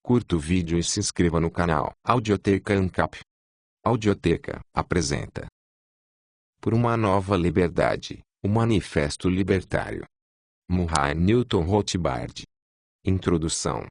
Curta o vídeo e se inscreva no canal Audioteca ANCAP. Audioteca apresenta Por uma Nova Liberdade, o Manifesto Libertário. Murray Newton Rothbard. Introdução.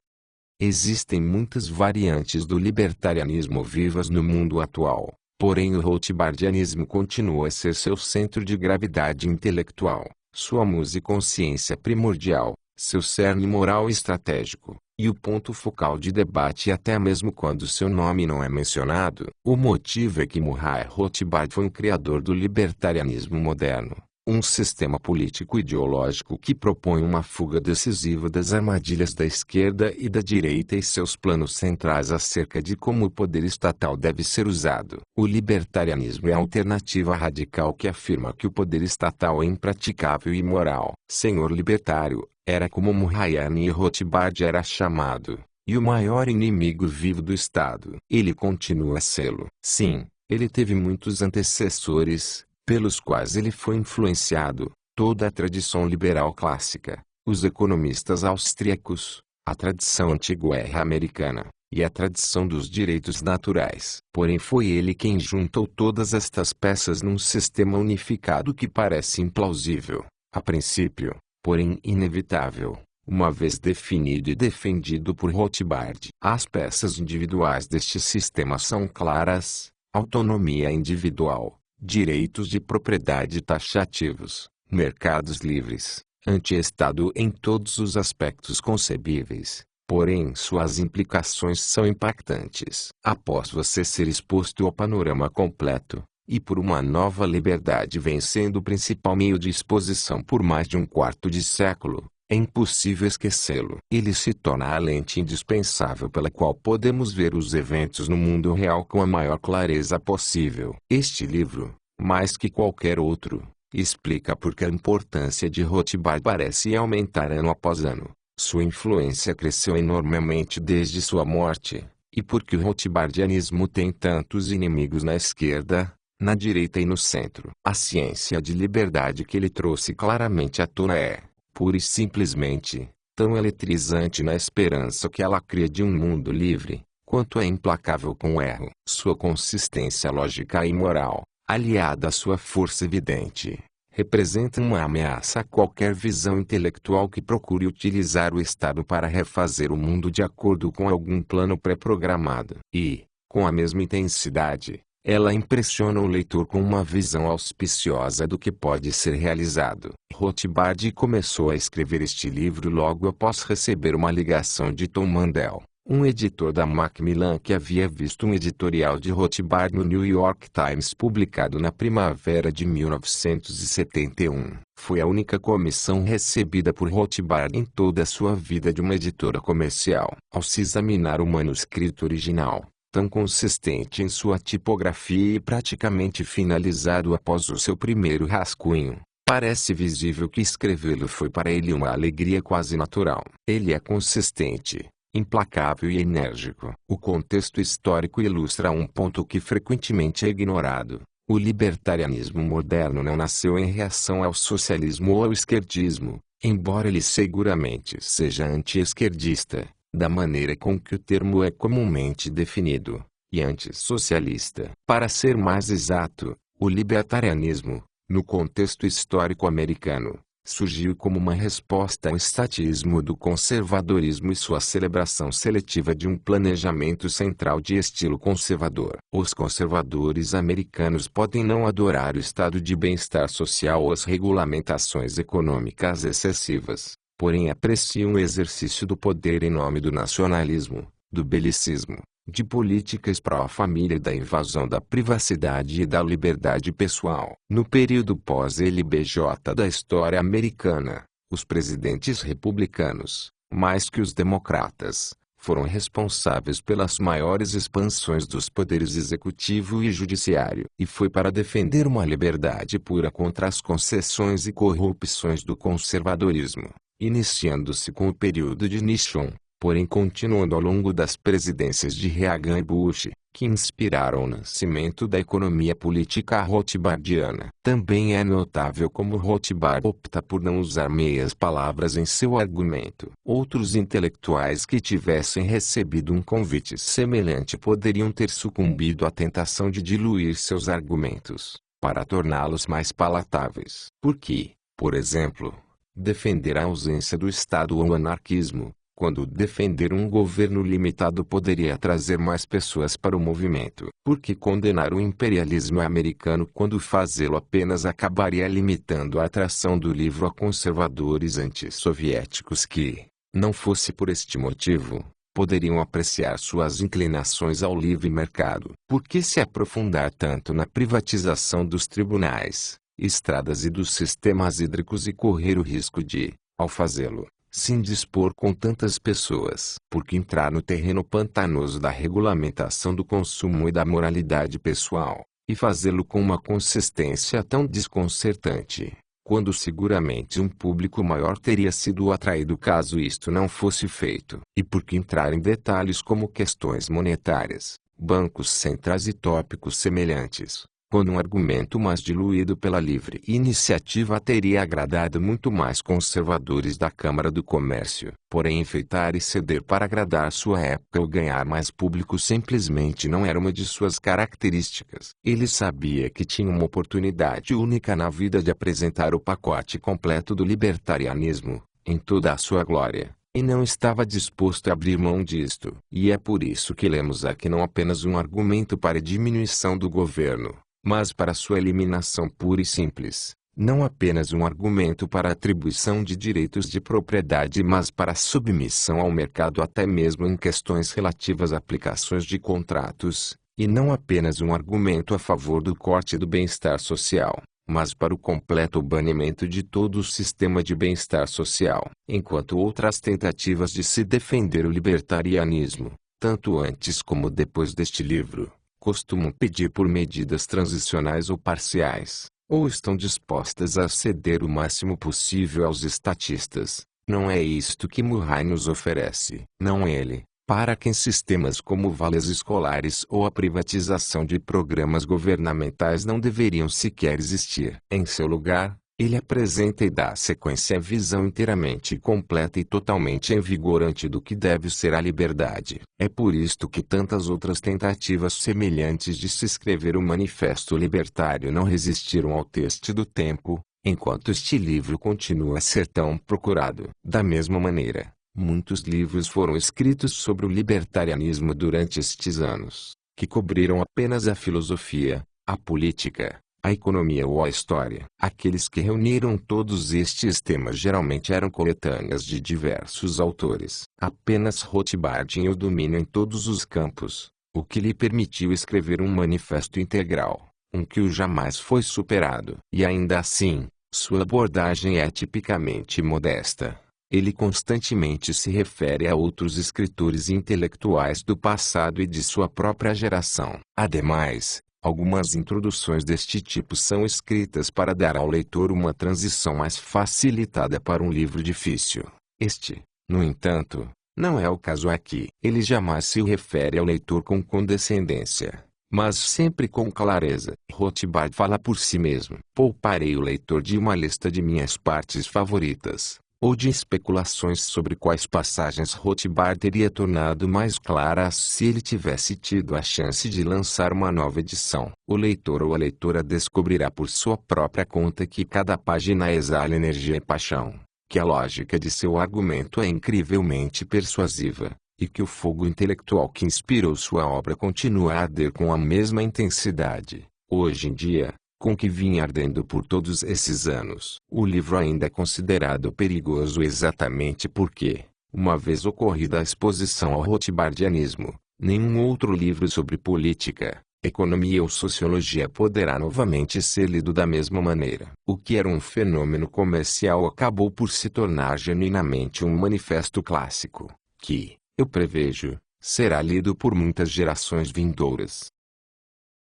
Existem muitas variantes do libertarianismo vivas no mundo atual, porém o Rothbardianismo continua a ser seu centro de gravidade intelectual, sua musa e consciência primordial, seu cerne moral e estratégico, e o ponto focal de debate até mesmo quando seu nome não é mencionado. O motivo é que Murray Rothbard foi um criador do libertarianismo moderno, um sistema político-ideológico que propõe uma fuga decisiva das armadilhas da esquerda e da direita e seus planos centrais acerca de como o poder estatal deve ser usado. O libertarianismo é a alternativa radical que afirma que o poder estatal é impraticável e imoral. Senhor libertário, era como Murray Rothbard era chamado, e o maior inimigo vivo do Estado. Ele continua a sê-lo. Sim, ele teve muitos antecessores, pelos quais ele foi influenciado, toda a tradição liberal clássica, os economistas austríacos, a tradição anti-guerra americana, e a tradição dos direitos naturais. Porém foi ele quem juntou todas estas peças num sistema unificado que parece implausível, a princípio, porém inevitável, uma vez definido e defendido por Rothbard. As peças individuais deste sistema são claras: autonomia individual, direitos de propriedade taxativos, mercados livres, anti-Estado em todos os aspectos concebíveis, porém suas implicações são impactantes. Após você ser exposto ao panorama completo, e por uma nova liberdade vem sendo o principal meio de exposição por mais de um quarto de século, é impossível esquecê-lo. Ele se torna a lente indispensável pela qual podemos ver os eventos no mundo real com a maior clareza possível. Este livro, mais que qualquer outro, explica por que a importância de Rothbard parece aumentar ano após ano. Sua influência cresceu enormemente desde sua morte, e por que o Rothbardianismo tem tantos inimigos na esquerda, na direita e no centro. A ciência de liberdade que ele trouxe claramente à tona é, pura e simplesmente, tão eletrizante na esperança que ela cria de um mundo livre, quanto é implacável com o erro. Sua consistência lógica e moral, aliada à sua força evidente, representa uma ameaça a qualquer visão intelectual que procure utilizar o Estado para refazer o mundo de acordo com algum plano pré-programado. E, com a mesma intensidade, ela impressiona o leitor com uma visão auspiciosa do que pode ser realizado. Rothbard começou a escrever este livro logo após receber uma ligação de Tom Mandel, um editor da Macmillan que havia visto um editorial de Rothbard no New York Times publicado na primavera de 1971. Foi a única comissão recebida por Rothbard em toda a sua vida de uma editora comercial. Ao se examinar o manuscrito original, tão consistente em sua tipografia e praticamente finalizado após o seu primeiro rascunho, parece visível que escrevê-lo foi para ele uma alegria quase natural. Ele é consistente, implacável e enérgico. O contexto histórico ilustra um ponto que frequentemente é ignorado. O libertarianismo moderno não nasceu em reação ao socialismo ou ao esquerdismo, embora ele seguramente seja anti-esquerdista, da maneira com que o termo é comumente definido, e antissocialista. Para ser mais exato, o libertarianismo, no contexto histórico americano, surgiu como uma resposta ao estatismo do conservadorismo e sua celebração seletiva de um planejamento central de estilo conservador. Os conservadores americanos podem não adorar o estado de bem-estar social ou as regulamentações econômicas excessivas, porém apreciam o exercício do poder em nome do nacionalismo, do belicismo, de políticas pró-família e da invasão da privacidade e da liberdade pessoal. No período pós-LBJ da história americana, os presidentes republicanos, mais que os democratas, foram responsáveis pelas maiores expansões dos poderes executivo e judiciário. E foi para defender uma liberdade pura contra as concessões e corrupções do conservadorismo, iniciando-se com o período de Nixon, porém continuando ao longo das presidências de Reagan e Bush, que inspiraram o nascimento da economia política rothbardiana. Também é notável como Rothbard opta por não usar meias palavras em seu argumento. Outros intelectuais que tivessem recebido um convite semelhante poderiam ter sucumbido à tentação de diluir seus argumentos, para torná-los mais palatáveis. Porque, por exemplo, defender a ausência do Estado ou o anarquismo, quando defender um governo limitado poderia trazer mais pessoas para o movimento. Porque condenar o imperialismo americano quando fazê-lo apenas acabaria limitando a atração do livro a conservadores antissoviéticos que, não fosse por este motivo, poderiam apreciar suas inclinações ao livre mercado. Por que se aprofundar tanto na privatização dos tribunais, estradas e dos sistemas hídricos e correr o risco de, ao fazê-lo, se indispor com tantas pessoas? Porque entrar no terreno pantanoso da regulamentação do consumo e da moralidade pessoal, e fazê-lo com uma consistência tão desconcertante, quando seguramente um público maior teria sido atraído caso isto não fosse feito. E porque entrar em detalhes como questões monetárias, bancos centrais e tópicos semelhantes, quando um argumento mais diluído pela livre iniciativa teria agradado muito mais conservadores da Câmara do Comércio. Porém enfeitar e ceder para agradar sua época ou ganhar mais público simplesmente não era uma de suas características. Ele sabia que tinha uma oportunidade única na vida de apresentar o pacote completo do libertarianismo, em toda a sua glória, e não estava disposto a abrir mão disto. E é por isso que lemos aqui não apenas um argumento para a diminuição do governo, mas para sua eliminação pura e simples. Não apenas um argumento para a atribuição de direitos de propriedade, mas para a submissão ao mercado até mesmo em questões relativas a aplicações de contratos, e não apenas um argumento a favor do corte do bem-estar social, mas para o completo banimento de todo o sistema de bem-estar social. Enquanto outras tentativas de se defender o libertarianismo, tanto antes como depois deste livro, costumam pedir por medidas transicionais ou parciais, ou estão dispostas a ceder o máximo possível aos estatistas. Não é isto que Murray nos oferece. Não ele, para quem sistemas como vales escolares ou a privatização de programas governamentais não deveriam sequer existir. Em seu lugar, ele apresenta e dá sequência à visão inteiramente completa e totalmente envigorante do que deve ser a liberdade. É por isto que tantas outras tentativas semelhantes de se escrever o Manifesto Libertário não resistiram ao teste do tempo, enquanto este livro continua a ser tão procurado. Da mesma maneira, muitos livros foram escritos sobre o libertarianismo durante estes anos, que cobriram apenas a filosofia, a política, a economia ou a história. Aqueles que reuniram todos estes temas geralmente eram coletâneas de diversos autores. Apenas Rothbard tinha o domínio em todos os campos, o que lhe permitiu escrever um manifesto integral, que o jamais foi superado. E ainda assim, sua abordagem é tipicamente modesta. Ele constantemente se refere a outros escritores intelectuais do passado e de sua própria geração. Ademais, algumas introduções deste tipo são escritas para dar ao leitor uma transição mais facilitada para um livro difícil. Este, no entanto, não é o caso aqui. Ele jamais se refere ao leitor com condescendência, mas sempre com clareza. Rothbard fala por si mesmo. Pouparei o leitor de uma lista de minhas partes favoritas, ou de especulações sobre quais passagens Rothbard teria tornado mais claras se ele tivesse tido a chance de lançar uma nova edição. O leitor ou a leitora descobrirá por sua própria conta que cada página exala energia e paixão, que a lógica de seu argumento é incrivelmente persuasiva, e que o fogo intelectual que inspirou sua obra continua a arder com a mesma intensidade, hoje em dia, com que vinha ardendo por todos esses anos. O livro ainda é considerado perigoso exatamente porque, uma vez ocorrida a exposição ao rothbardianismo, nenhum outro livro sobre política, economia ou sociologia poderá novamente ser lido da mesma maneira. O que era um fenômeno comercial acabou por se tornar genuinamente um manifesto clássico, que, eu prevejo, será lido por muitas gerações vindouras.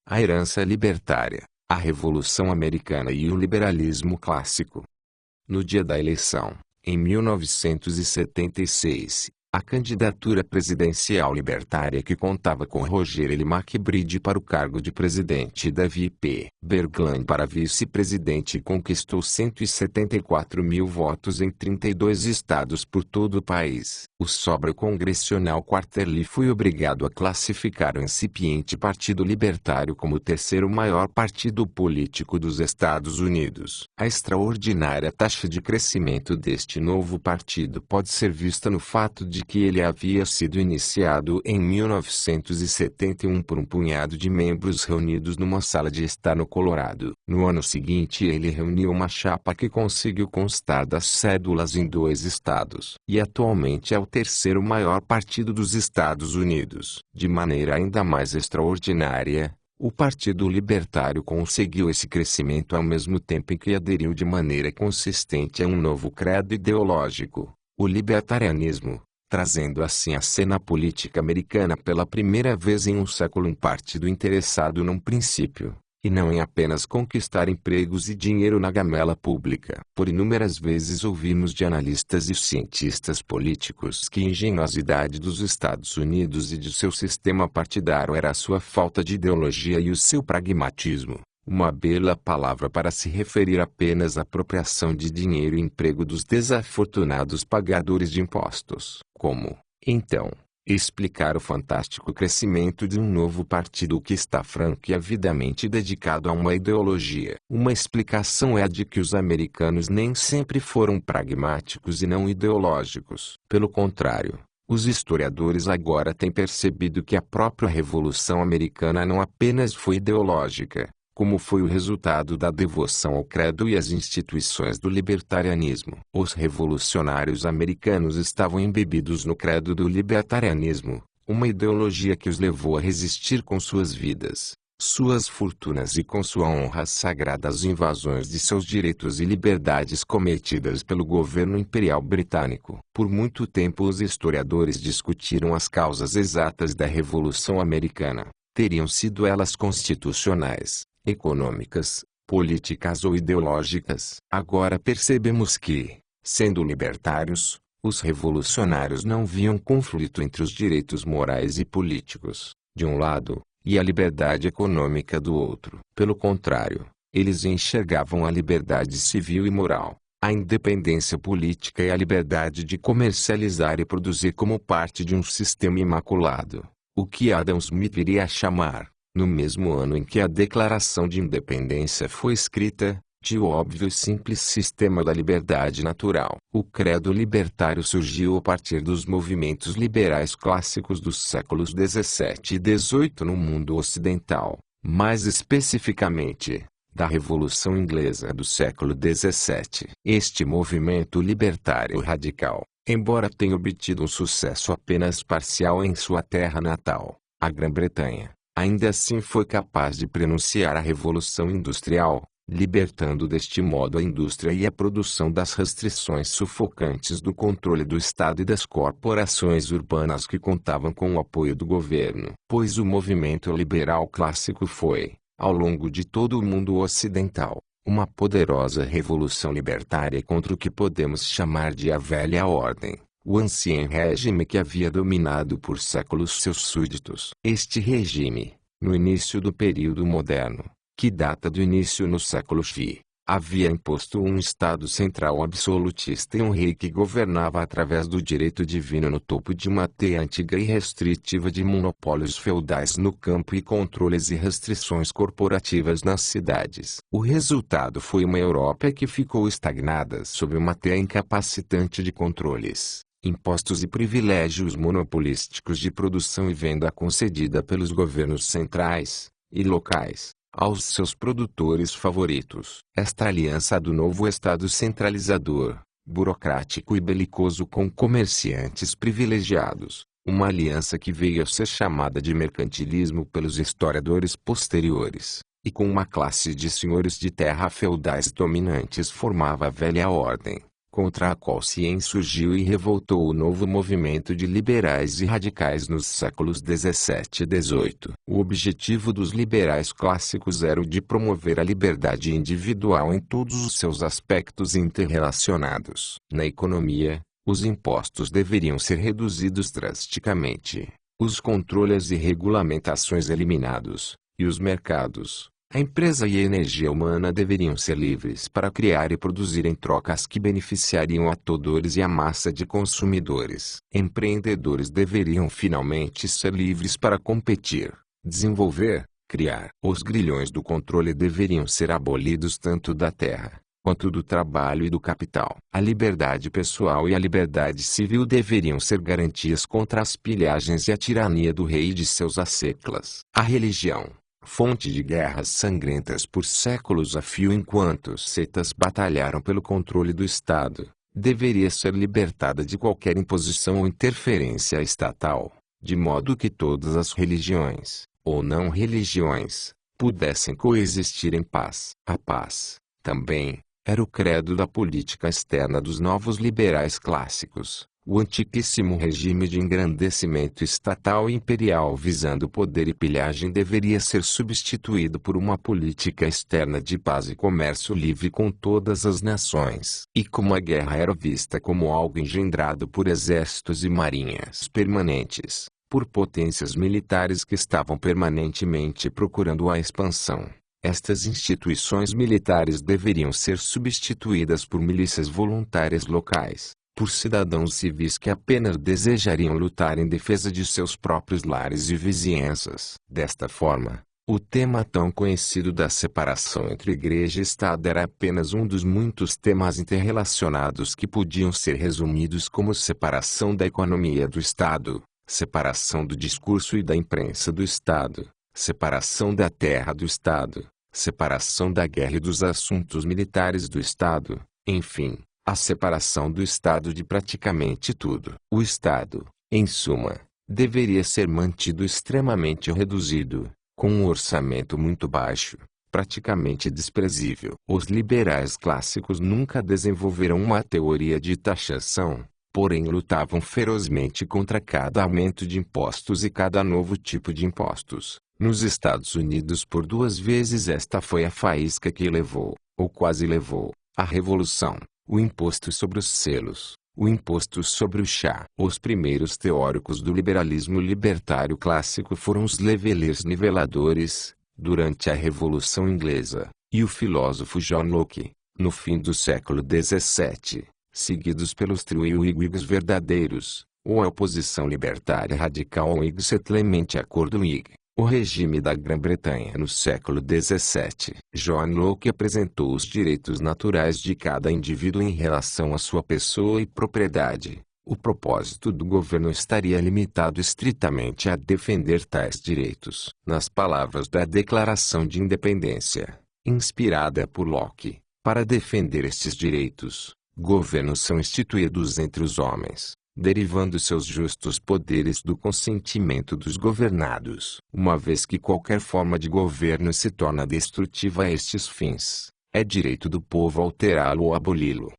A herança libertária, a Revolução Americana e o liberalismo clássico. No dia da eleição, em 1976, A candidatura presidencial libertária que contava com Roger L. MacBride para o cargo de presidente e David P. Bergland para vice-presidente conquistou 174 mil votos em 32 estados por todo o país. O sóbrio congressional Quarterly foi obrigado a classificar o incipiente Partido Libertário como o terceiro maior partido político dos Estados Unidos. A extraordinária taxa de crescimento deste novo partido pode ser vista no fato de que ele havia sido iniciado em 1971 por um punhado de membros reunidos numa sala de estar no Colorado. No ano seguinte ele reuniu uma chapa que conseguiu constar das cédulas em 2 estados. E atualmente é o terceiro maior partido dos Estados Unidos. De maneira ainda mais extraordinária, o Partido Libertário conseguiu esse crescimento ao mesmo tempo em que aderiu de maneira consistente a um novo credo ideológico, o libertarianismo, trazendo assim à cena política americana pela primeira vez em um século um partido interessado num princípio, e não em apenas conquistar empregos e dinheiro na gamela pública. Por inúmeras vezes ouvimos de analistas e cientistas políticos que a engenhosidade dos Estados Unidos e de seu sistema partidário era a sua falta de ideologia e o seu pragmatismo. Uma bela palavra para se referir apenas à apropriação de dinheiro e emprego dos desafortunados pagadores de impostos. Como, então, explicar o fantástico crescimento de um novo partido que está franco e avidamente dedicado a uma ideologia? Uma explicação é a de que os americanos nem sempre foram pragmáticos e não ideológicos. Pelo contrário, os historiadores agora têm percebido que a própria Revolução Americana não apenas foi ideológica, como foi o resultado da devoção ao credo e às instituições do libertarianismo. Os revolucionários americanos estavam embebidos no credo do libertarianismo, uma ideologia que os levou a resistir com suas vidas, suas fortunas e com sua honra sagrada às invasões de seus direitos e liberdades cometidas pelo governo imperial britânico. Por muito tempo os historiadores discutiram as causas exatas da Revolução Americana. Teriam sido elas constitucionais, econômicas, políticas ou ideológicas? Agora percebemos que, sendo libertários, os revolucionários não viam conflito entre os direitos morais e políticos, de um lado, e a liberdade econômica do outro. Pelo contrário, eles enxergavam a liberdade civil e moral, a independência política e a liberdade de comercializar e produzir como parte de um sistema imaculado, o que Adam Smith iria chamar, no mesmo ano em que a Declaração de Independência foi escrita, de o óbvio e simples sistema da liberdade natural. O credo libertário surgiu a partir dos movimentos liberais clássicos dos séculos XVII e XVIII no mundo ocidental, mais especificamente, da Revolução Inglesa do século XVII. Este movimento libertário radical, embora tenha obtido um sucesso apenas parcial em sua terra natal, a Grã-Bretanha, ainda assim foi capaz de prenunciar a Revolução Industrial, libertando deste modo a indústria e a produção das restrições sufocantes do controle do Estado e das corporações urbanas que contavam com o apoio do governo. Pois o movimento liberal clássico foi, ao longo de todo o mundo ocidental, uma poderosa revolução libertária contra o que podemos chamar de a velha ordem, o ancien regime que havia dominado por séculos seus súditos. Este regime, no início do período moderno, que data do início no século X, havia imposto um Estado central absolutista e um rei que governava através do direito divino no topo de uma teia antiga e restritiva de monopólios feudais no campo e controles e restrições corporativas nas cidades. O resultado foi uma Europa que ficou estagnada sob uma teia incapacitante de controles, impostos e privilégios monopolísticos de produção e venda concedida pelos governos centrais e locais aos seus produtores favoritos. Esta aliança do novo Estado centralizador, burocrático e belicoso com comerciantes privilegiados, uma aliança que veio a ser chamada de mercantilismo pelos historiadores posteriores, e com uma classe de senhores de terra feudais dominantes formava a velha ordem, contra a qual se insurgiu e revoltou o novo movimento de liberais e radicais nos séculos XVII e XVIII. O objetivo dos liberais clássicos era o de promover a liberdade individual em todos os seus aspectos interrelacionados. Na economia, Os impostos deveriam ser reduzidos drasticamente, os controles e regulamentações eliminados, e os mercados, a empresa e a energia humana deveriam ser livres para criar e produzir em trocas que beneficiariam a todos e a massa de consumidores. Empreendedores deveriam finalmente ser livres para competir, desenvolver, criar. Os grilhões do controle deveriam ser abolidos tanto da terra, quanto do trabalho e do capital. A liberdade pessoal e a liberdade civil deveriam ser garantias contra as pilhagens e a tirania do rei e de seus asseclas. A religião, fonte de guerras sangrentas por séculos a fio enquanto seitas batalharam pelo controle do Estado, deveria ser libertada de qualquer imposição ou interferência estatal, de modo que todas as religiões, ou não religiões, pudessem coexistir em paz. A paz, também, era o credo da política externa dos novos liberais clássicos. O antiquíssimo regime de engrandecimento estatal e imperial visando poder e pilhagem deveria ser substituído por uma política externa de paz e comércio livre com todas as nações. E como a guerra era vista como algo engendrado por exércitos e marinhas permanentes, por potências militares que estavam permanentemente procurando a expansão, estas instituições militares deveriam ser substituídas por milícias voluntárias locais, por cidadãos civis que apenas desejariam lutar em defesa de seus próprios lares e vizinhanças. Desta forma, o tema tão conhecido da separação entre Igreja e Estado era apenas um dos muitos temas interrelacionados que podiam ser resumidos como separação da economia do Estado, separação do discurso e da imprensa do Estado, separação da terra do Estado, separação da guerra e dos assuntos militares do Estado, enfim, a separação do Estado de praticamente tudo. O Estado, em suma, deveria ser mantido extremamente reduzido, com um orçamento muito baixo, praticamente desprezível. Os liberais clássicos nunca desenvolveram uma teoria de taxação, porém lutavam ferozmente contra cada aumento de impostos e cada novo tipo de impostos. Nos Estados Unidos por 2 vezes esta foi a faísca que levou, ou quase levou, à Revolução. O imposto sobre os selos, o imposto sobre o chá. Os primeiros teóricos do liberalismo libertário clássico foram os levelers niveladores, durante a Revolução Inglesa, e o filósofo John Locke, no fim do século XVII, seguidos pelos triuígues verdadeiros, ou a oposição libertária radical ao Whig Settlement Accord Whig. O regime da Grã-Bretanha no século XVII. John Locke apresentou os direitos naturais de cada indivíduo em relação à sua pessoa e propriedade. O propósito do governo estaria limitado estritamente a defender tais direitos. Nas palavras da Declaração de Independência, inspirada por Locke, para defender estes direitos, governos são instituídos entre os homens, derivando seus justos poderes do consentimento dos governados. Uma vez que qualquer forma de governo se torna destrutiva a estes fins, é direito do povo alterá-lo ou aboli-lo.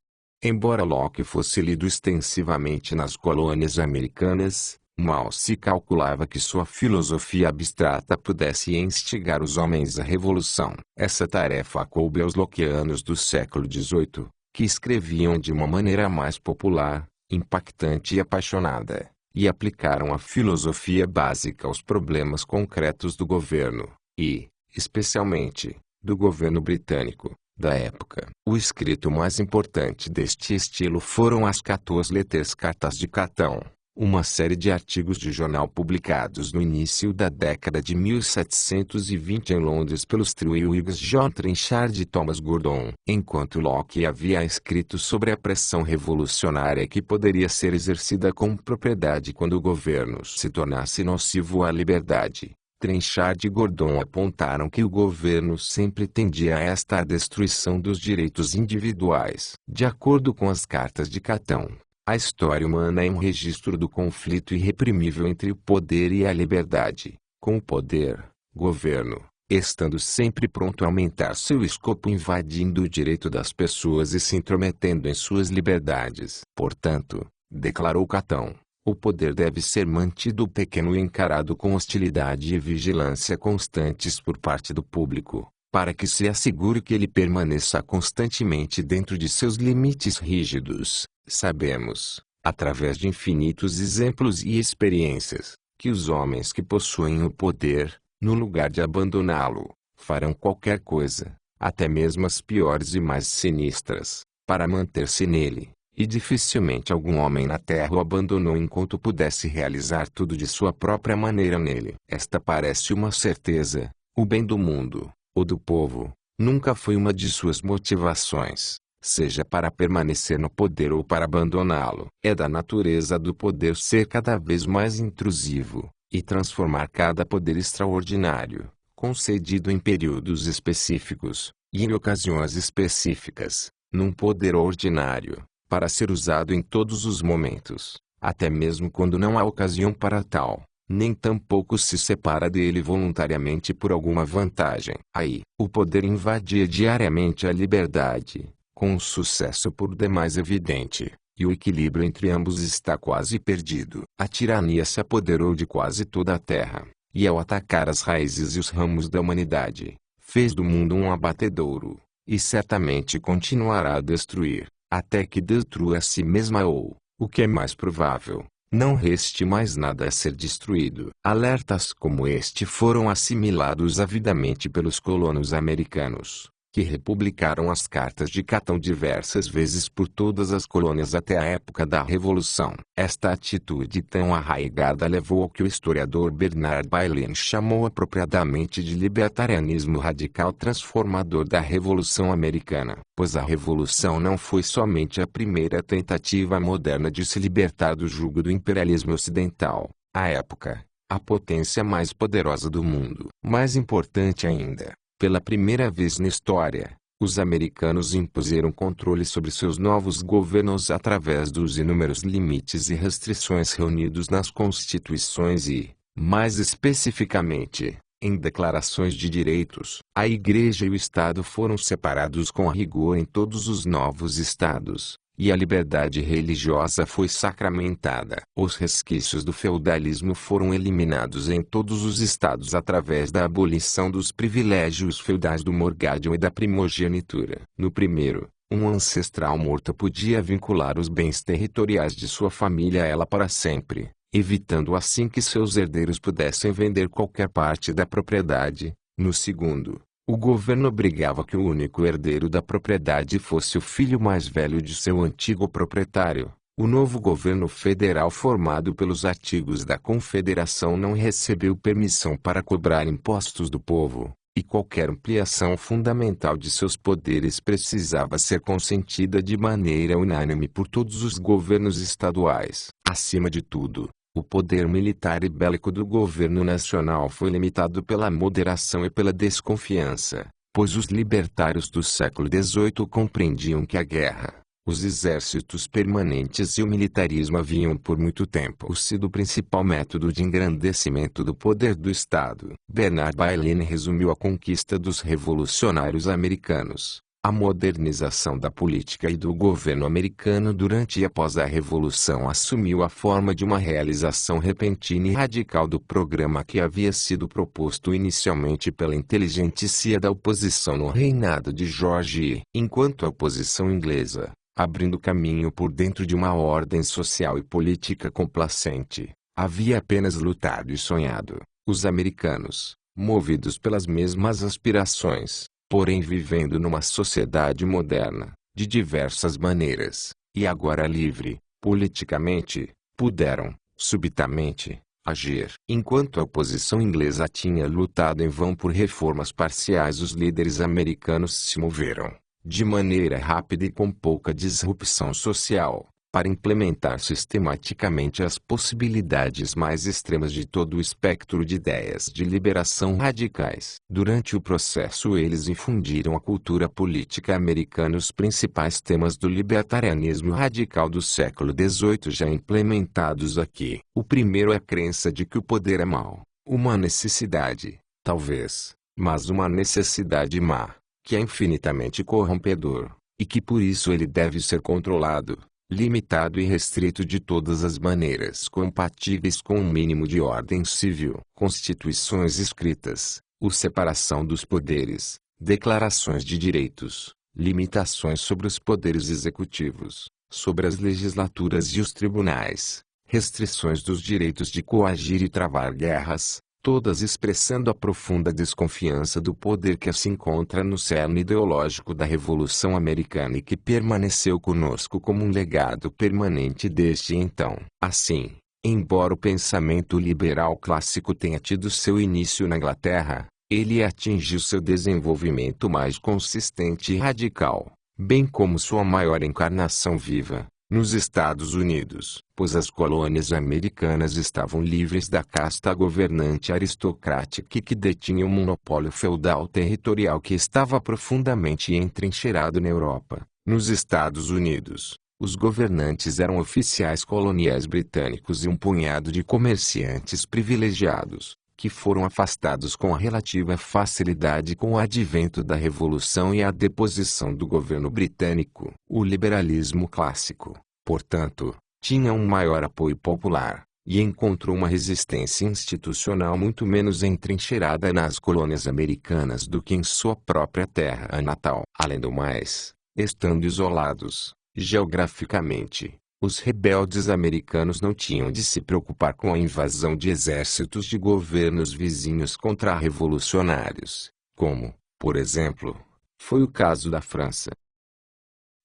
Embora Locke fosse lido extensivamente nas colônias americanas, mal se calculava que sua filosofia abstrata pudesse instigar os homens à revolução. Essa tarefa coube aos lockeanos do século XVIII, que escreviam de uma maneira mais popular, impactante e apaixonada, e aplicaram a filosofia básica aos problemas concretos do governo, e, especialmente, do governo britânico, da época. O escrito mais importante deste estilo foram as 14 Lettres Cartas de Catão, uma série de artigos de jornal publicados no início da década de 1720 em Londres pelos triuígues John Trenchard e Thomas Gordon. Enquanto Locke havia escrito sobre a pressão revolucionária que poderia ser exercida com propriedade quando o governo se tornasse nocivo à liberdade, Trenchard e Gordon apontaram que o governo sempre tendia a esta destruição dos direitos individuais. De acordo com as Cartas de Catão, a história humana é um registro do conflito irreprimível entre o poder e a liberdade, com o poder, governo, estando sempre pronto a aumentar seu escopo invadindo o direito das pessoas e se intrometendo em suas liberdades. Portanto, declarou Catão, o poder deve ser mantido pequeno e encarado com hostilidade e vigilância constantes por parte do público, para que se assegure que ele permaneça constantemente dentro de seus limites rígidos. Sabemos, através de infinitos exemplos e experiências, que os homens que possuem o poder, no lugar de abandoná-lo, farão qualquer coisa, até mesmo as piores e mais sinistras, para manter-se nele, e dificilmente algum homem na terra o abandonou enquanto pudesse realizar tudo de sua própria maneira nele. Esta parece uma certeza: o bem do mundo, ou do povo, nunca foi uma de suas motivações, seja para permanecer no poder ou para abandoná-lo. É da natureza do poder ser cada vez mais intrusivo, e transformar cada poder extraordinário, concedido em períodos específicos, e em ocasiões específicas, num poder ordinário, para ser usado em todos os momentos, até mesmo quando não há ocasião para tal, nem tampouco se separa dele voluntariamente por alguma vantagem. Aí, o poder invadia diariamente a liberdade, com um sucesso por demais evidente, e o equilíbrio entre ambos está quase perdido. A tirania se apoderou de quase toda a terra, e ao atacar as raízes e os ramos da humanidade, fez do mundo um abatedouro, e certamente continuará a destruir, até que destrua a si mesma ou, o que é mais provável, não reste mais nada a ser destruído. Alertas como este foram assimilados avidamente pelos colonos americanos, que republicaram as cartas de Catão diversas vezes por todas as colônias até a época da Revolução. Esta atitude tão arraigada levou ao que o historiador Bernard Bailyn chamou apropriadamente de libertarianismo radical transformador da Revolução Americana. Pois a Revolução não foi somente a primeira tentativa moderna de se libertar do jugo do imperialismo ocidental, à época, a potência mais poderosa do mundo. Mais importante ainda, pela primeira vez na história, os americanos impuseram controle sobre seus novos governos através dos inúmeros limites e restrições reunidos nas constituições e, mais especificamente, em declarações de direitos. A Igreja e o Estado foram separados com rigor em todos os novos estados, e a liberdade religiosa foi sacramentada. Os resquícios do feudalismo foram eliminados em todos os estados através da abolição dos privilégios feudais do morgadion e da primogenitura. No primeiro, um ancestral morto podia vincular os bens territoriais de sua família a ela para sempre, evitando assim que seus herdeiros pudessem vender qualquer parte da propriedade. No segundo, o governo obrigava que o único herdeiro da propriedade fosse o filho mais velho de seu antigo proprietário. O novo governo federal formado pelos artigos da Confederação não recebeu permissão para cobrar impostos do povo, e qualquer ampliação fundamental de seus poderes precisava ser consentida de maneira unânime por todos os governos estaduais. Acima de tudo, o poder militar e bélico do governo nacional foi limitado pela moderação e pela desconfiança, pois os libertários do século XVIII compreendiam que a guerra, os exércitos permanentes e o militarismo haviam por muito tempo sido o principal método de engrandecimento do poder do Estado. Bernard Bailyn resumiu a conquista dos revolucionários americanos, a modernização da política e do governo americano durante e após a Revolução assumiu a forma de uma realização repentina e radical do programa que havia sido proposto inicialmente pela inteligentícia da oposição no reinado de George I. Enquanto a oposição inglesa, abrindo caminho por dentro de uma ordem social e política complacente, havia apenas lutado e sonhado, os americanos, movidos pelas mesmas aspirações, porém vivendo numa sociedade moderna, de diversas maneiras, e agora livre, politicamente, puderam, subitamente, agir. Enquanto a oposição inglesa tinha lutado em vão por reformas parciais, os líderes americanos se moveram, de maneira rápida e com pouca disrupção social, para implementar sistematicamente as possibilidades mais extremas de todo o espectro de ideias de liberação radicais. Durante o processo eles infundiram à cultura política americana os principais temas do libertarianismo radical do século XVIII já implementados aqui. O primeiro é a crença de que o poder é mau, uma necessidade, talvez, mas uma necessidade má, que é infinitamente corrompedor, e que por isso ele deve ser controlado, limitado e restrito de todas as maneiras compatíveis com um mínimo de ordem civil. Constituições escritas, separação dos poderes, declarações de direitos, limitações sobre os poderes executivos, sobre as legislaturas e os tribunais, restrições dos direitos de coagir e travar guerras, todas expressando a profunda desconfiança do poder que se encontra no cerne ideológico da Revolução Americana e que permaneceu conosco como um legado permanente desde então. Assim, embora o pensamento liberal clássico tenha tido seu início na Inglaterra, ele atingiu seu desenvolvimento mais consistente e radical, bem como sua maior encarnação viva, nos Estados Unidos, pois as colônias americanas estavam livres da casta governante aristocrática que detinha o monopólio feudal territorial que estava profundamente entrincheirado na Europa. Nos Estados Unidos, os governantes eram oficiais coloniais britânicos e um punhado de comerciantes privilegiados, que foram afastados com relativa facilidade com o advento da Revolução e a deposição do governo britânico. O liberalismo clássico, portanto, tinha um maior apoio popular, e encontrou uma resistência institucional muito menos entrincheirada nas colônias americanas do que em sua própria terra natal. Além do mais, estando isolados, geograficamente, os rebeldes americanos não tinham de se preocupar com a invasão de exércitos de governos vizinhos contra-revolucionários, como, por exemplo, foi o caso da França.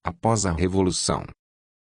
Após a Revolução.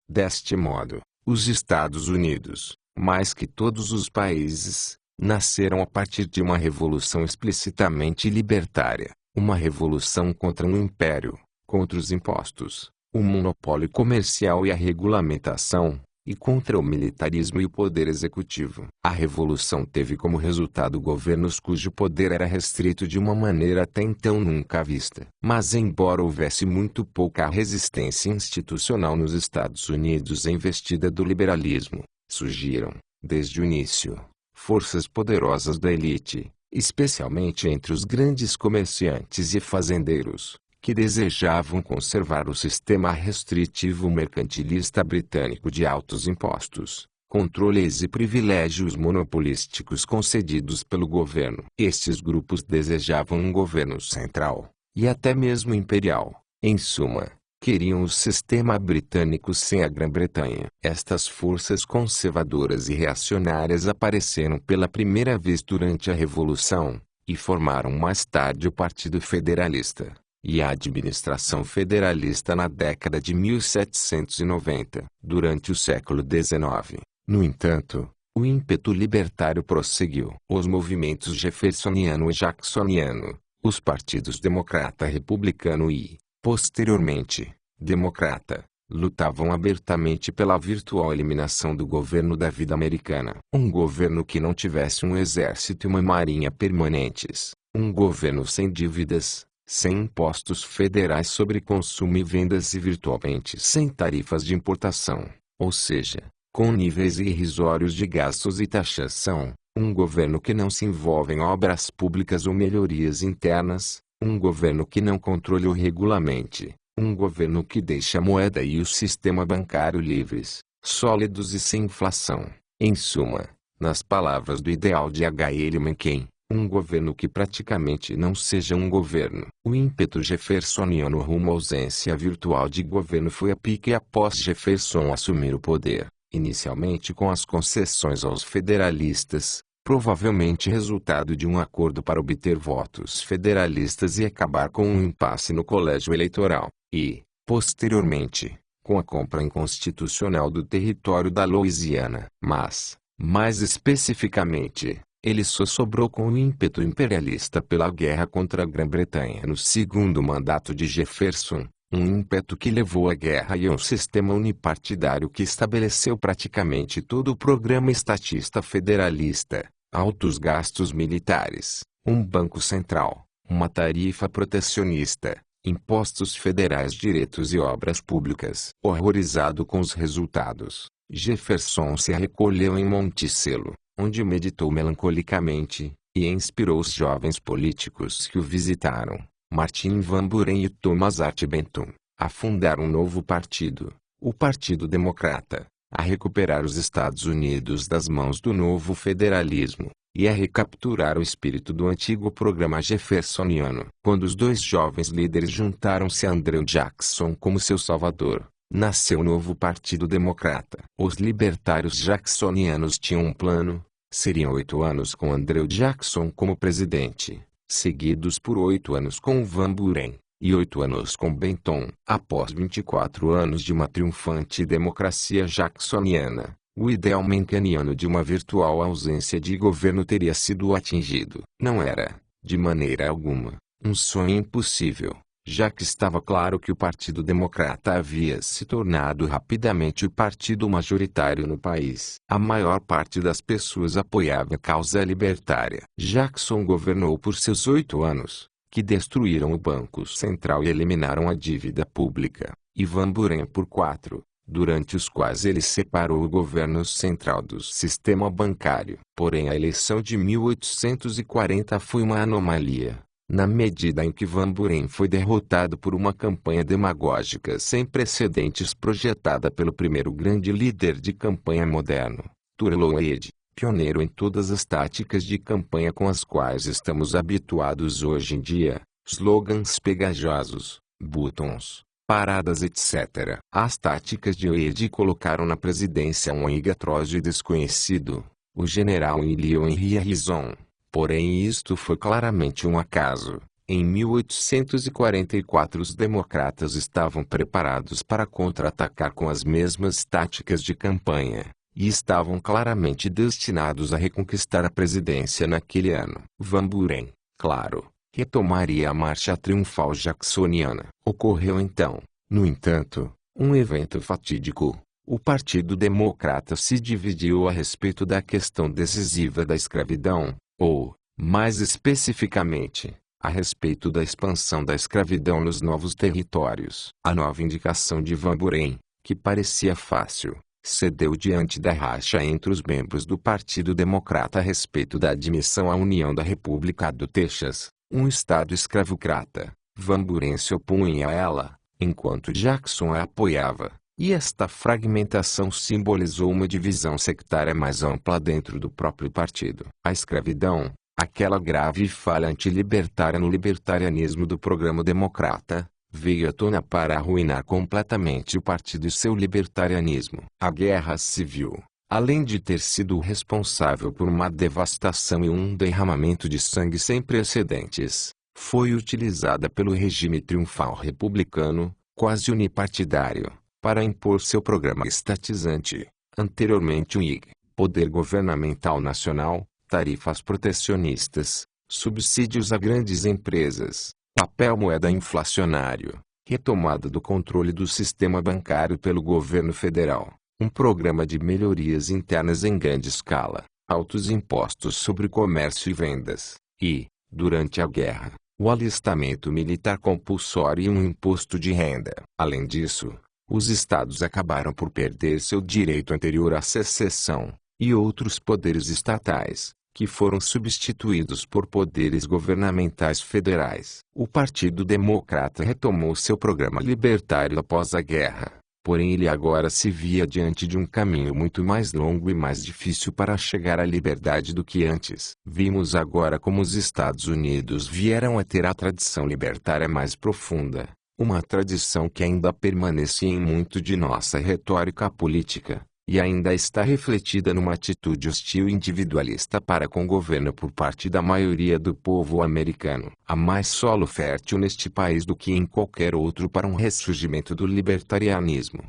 Deste modo, os Estados Unidos, mais que todos os países, nasceram a partir de uma revolução explicitamente libertária, uma revolução contra um império, contra os impostos, o monopólio comercial e a regulamentação, e contra o militarismo e o poder executivo. A revolução teve como resultado governos cujo poder era restrito de uma maneira até então nunca vista. Mas embora houvesse muito pouca resistência institucional nos Estados Unidos à investida do liberalismo, surgiram, desde o início, forças poderosas da elite, especialmente entre os grandes comerciantes e fazendeiros, que desejavam conservar o sistema restritivo mercantilista britânico de altos impostos, controles e privilégios monopolísticos concedidos pelo governo. Estes grupos desejavam um governo central, e até mesmo imperial. Em suma, queriam o sistema britânico sem a Grã-Bretanha. Estas forças conservadoras e reacionárias apareceram pela primeira vez durante a Revolução, e formaram mais tarde o Partido Federalista e a administração federalista na década de 1790. Durante o século XIX, no entanto, o ímpeto libertário prosseguiu. Os movimentos jeffersoniano e jacksoniano, os partidos democrata-republicano e, posteriormente, democrata, lutavam abertamente pela virtual eliminação do governo da vida americana. Um governo que não tivesse um exército e uma marinha permanentes, um governo sem dívidas, sem impostos federais sobre consumo e vendas e virtualmente sem tarifas de importação, ou seja, com níveis irrisórios de gastos e taxação, um governo que não se envolve em obras públicas ou melhorias internas, um governo que não controle ou regulamente, um governo que deixa a moeda e o sistema bancário livres, sólidos e sem inflação. Em suma, nas palavras do ideal de H. L. Mencken, um governo que praticamente não seja um governo. O ímpeto jeffersoniano rumo à ausência virtual de governo foi a pique após Jefferson assumir o poder, inicialmente com as concessões aos federalistas, provavelmente resultado de um acordo para obter votos federalistas e acabar com um impasse no colégio eleitoral, e, posteriormente, com a compra inconstitucional do território da Louisiana. Mas, mais especificamente, ele só sobrou com o ímpeto imperialista pela guerra contra a Grã-Bretanha no segundo mandato de Jefferson, um ímpeto que levou à guerra e a um sistema unipartidário que estabeleceu praticamente todo o programa estatista federalista, altos gastos militares, um banco central, uma tarifa protecionista, impostos federais diretos e obras públicas. Horrorizado com os resultados, Jefferson se recolheu em Monticello, onde meditou melancolicamente, e inspirou os jovens políticos que o visitaram, Martin Van Buren e Thomas Hart Benton, a fundar um novo partido, o Partido Democrata, a recuperar os Estados Unidos das mãos do novo federalismo, e a recapturar o espírito do antigo programa jeffersoniano. Quando os dois jovens líderes juntaram-se a Andrew Jackson como seu salvador, nasceu o novo Partido Democrata. Os libertários jacksonianos tinham um plano: seriam 8 anos com Andrew Jackson como presidente, seguidos por 8 anos com Van Buren, e 8 anos com Benton. Após 24 anos de uma triunfante democracia jacksoniana, o ideal mancaniano de uma virtual ausência de governo teria sido atingido. Não era, de maneira alguma, um sonho impossível, já que estava claro que o Partido Democrata havia se tornado rapidamente o partido majoritário no país. A maior parte das pessoas apoiava a causa libertária. Jackson governou por seus 8 anos, que destruíram o Banco Central e eliminaram a dívida pública, e Van Buren por 4, durante os quais ele separou o governo central do sistema bancário. Porém, a eleição de 1840 foi uma anomalia, na medida em que Van Buren foi derrotado por uma campanha demagógica sem precedentes projetada pelo primeiro grande líder de campanha moderno, Turlough Weed, pioneiro em todas as táticas de campanha com as quais estamos habituados hoje em dia, slogans pegajosos, botões, paradas etc. As táticas de Weed colocaram na presidência um igatroso desconhecido, o general Eliot Henry Harrison. Porém, isto foi claramente um acaso. Em 1844 os democratas estavam preparados para contra-atacar com as mesmas táticas de campanha, e estavam claramente destinados a reconquistar a presidência naquele ano. Van Buren, claro, retomaria a marcha triunfal jacksoniana. Ocorreu então, no entanto, um evento fatídico. O Partido Democrata se dividiu a respeito da questão decisiva da escravidão, ou, mais especificamente, a respeito da expansão da escravidão nos novos territórios. A nova indicação de Van Buren, que parecia fácil, cedeu diante da racha entre os membros do Partido Democrata a respeito da admissão à União da República do Texas, um estado escravocrata. Van Buren se opunha a ela, enquanto Jackson a apoiava, e esta fragmentação simbolizou uma divisão sectária mais ampla dentro do próprio partido. A escravidão, aquela grave falha antilibertária no libertarianismo do programa democrata, veio à tona para arruinar completamente o partido e seu libertarianismo. A Guerra Civil, além de ter sido responsável por uma devastação e um derramamento de sangue sem precedentes, foi utilizada pelo regime triunfal republicano, quase unipartidário, para impor seu programa estatizante, anteriormente o IG, poder governamental nacional, tarifas protecionistas, subsídios a grandes empresas, papel moeda inflacionário, retomada do controle do sistema bancário pelo governo federal, um programa de melhorias internas em grande escala, altos impostos sobre comércio e vendas, e, durante a guerra, o alistamento militar compulsório e um imposto de renda. Além disso, os estados acabaram por perder seu direito anterior à secessão, e outros poderes estatais, que foram substituídos por poderes governamentais federais. O Partido Democrata retomou seu programa libertário após a guerra, porém ele agora se via diante de um caminho muito mais longo e mais difícil para chegar à liberdade do que antes. Vimos agora como os Estados Unidos vieram a ter a tradição libertária mais profunda, uma tradição que ainda permanece em muito de nossa retórica política, e ainda está refletida numa atitude hostil e individualista para com o governo por parte da maioria do povo americano. Há mais solo fértil neste país do que em qualquer outro para um ressurgimento do libertarianismo.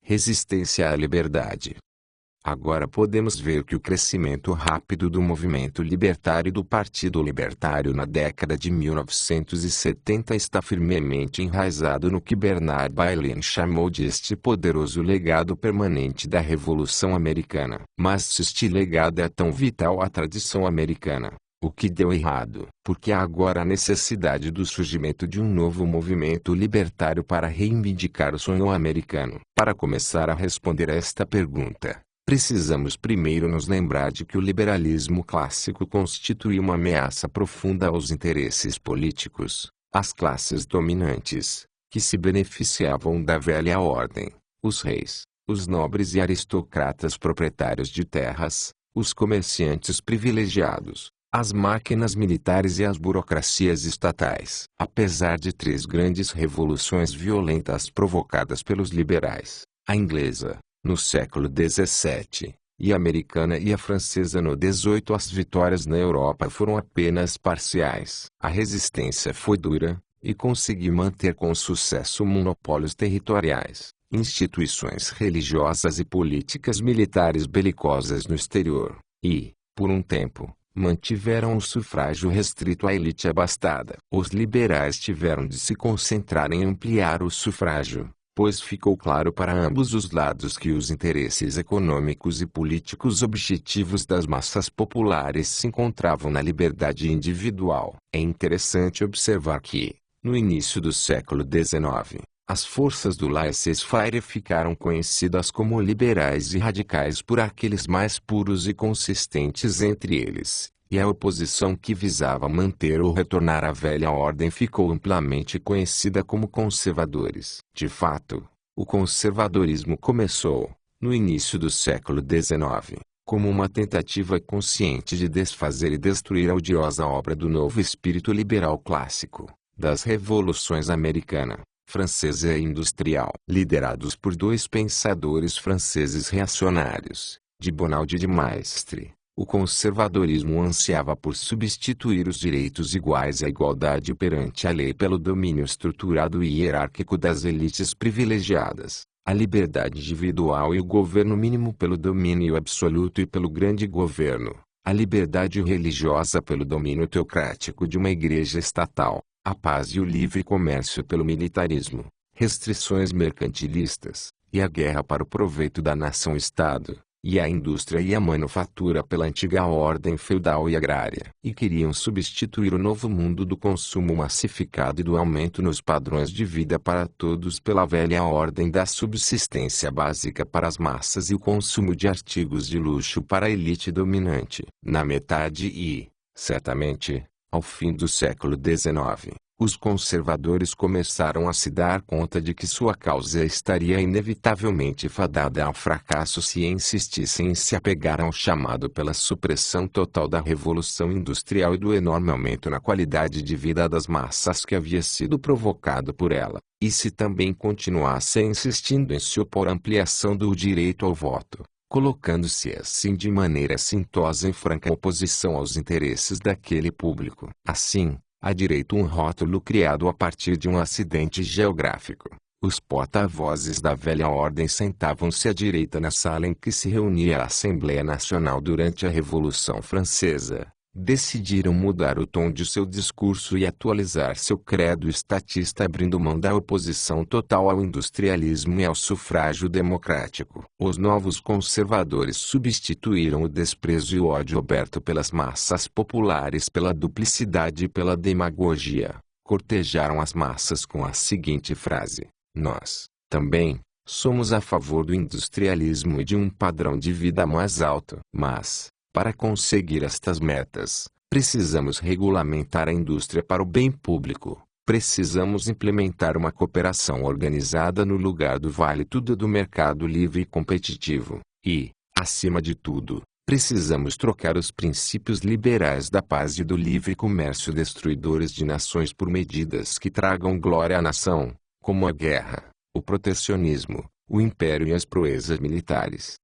Resistência à liberdade. Agora podemos ver que o crescimento rápido do movimento libertário e do Partido Libertário na década de 1970 está firmemente enraizado no que Bernard Bailyn chamou de este poderoso legado permanente da Revolução Americana. Mas se este legado é tão vital à tradição americana, o que deu errado? Porque há agora a necessidade do surgimento de um novo movimento libertário para reivindicar o sonho americano. Para começar a responder a esta pergunta, precisamos primeiro nos lembrar de que o liberalismo clássico constitui uma ameaça profunda aos interesses políticos, às classes dominantes, que se beneficiavam da velha ordem, os reis, os nobres e aristocratas proprietários de terras, os comerciantes privilegiados, as máquinas militares e as burocracias estatais. Apesar de 3 grandes revoluções violentas provocadas pelos liberais, a inglesa, no século XVII, e a americana e a francesa no XVIII, as vitórias na Europa foram apenas parciais. A resistência foi dura, e conseguiu manter com sucesso monopólios territoriais, instituições religiosas e políticas militares belicosas no exterior, e, por um tempo, mantiveram o sufrágio restrito à elite abastada. Os liberais tiveram de se concentrar em ampliar o sufrágio, pois ficou claro para ambos os lados que os interesses econômicos e políticos objetivos das massas populares se encontravam na liberdade individual. É interessante observar que, no início do século XIX, as forças do laissez-faire ficaram conhecidas como liberais e radicais por aqueles mais puros e consistentes entre eles, e a oposição que visava manter ou retornar à velha ordem ficou amplamente conhecida como conservadores. De fato, o conservadorismo começou, no início do século XIX, como uma tentativa consciente de desfazer e destruir a odiosa obra do novo espírito liberal clássico, das revoluções americana, francesa e industrial. Liderados por 2 pensadores franceses reacionários, de Bonald e de Maistre, o conservadorismo ansiava por substituir os direitos iguais e a igualdade perante a lei pelo domínio estruturado e hierárquico das elites privilegiadas, a liberdade individual e o governo mínimo pelo domínio absoluto e pelo grande governo, a liberdade religiosa pelo domínio teocrático de uma igreja estatal, a paz e o livre comércio pelo militarismo, restrições mercantilistas, e a guerra para o proveito da nação-estado, e a indústria e a manufatura pela antiga ordem feudal e agrária. E queriam substituir o novo mundo do consumo massificado e do aumento nos padrões de vida para todos pela velha ordem da subsistência básica para as massas e o consumo de artigos de luxo para a elite dominante. Na metade e, certamente, ao fim do século XIX, os conservadores começaram a se dar conta de que sua causa estaria inevitavelmente fadada ao fracasso se insistissem em se apegar ao chamado pela supressão total da Revolução Industrial e do enorme aumento na qualidade de vida das massas que havia sido provocado por ela, e se também continuassem insistindo em se opor à ampliação do direito ao voto, colocando-se assim de maneira assintosa em franca oposição aos interesses daquele público. Assim, à direita um rótulo criado a partir de um acidente geográfico. Os porta-vozes da velha ordem sentavam-se à direita na sala em que se reunia a Assembleia Nacional durante a Revolução Francesa. Decidiram mudar o tom de seu discurso e atualizar seu credo estatista abrindo mão da oposição total ao industrialismo e ao sufrágio democrático. Os novos conservadores substituíram o desprezo e o ódio aberto pelas massas populares pela duplicidade e pela demagogia. Cortejaram as massas com a seguinte frase: nós, também, somos a favor do industrialismo e de um padrão de vida mais alto. Mas, para conseguir estas metas, precisamos regulamentar a indústria para o bem público. Precisamos implementar uma cooperação organizada no lugar do vale tudo do mercado livre e competitivo. E, acima de tudo, precisamos trocar os princípios liberais da paz e do livre comércio destruidores de nações por medidas que tragam glória à nação, como a guerra, o protecionismo, o império e as proezas militares.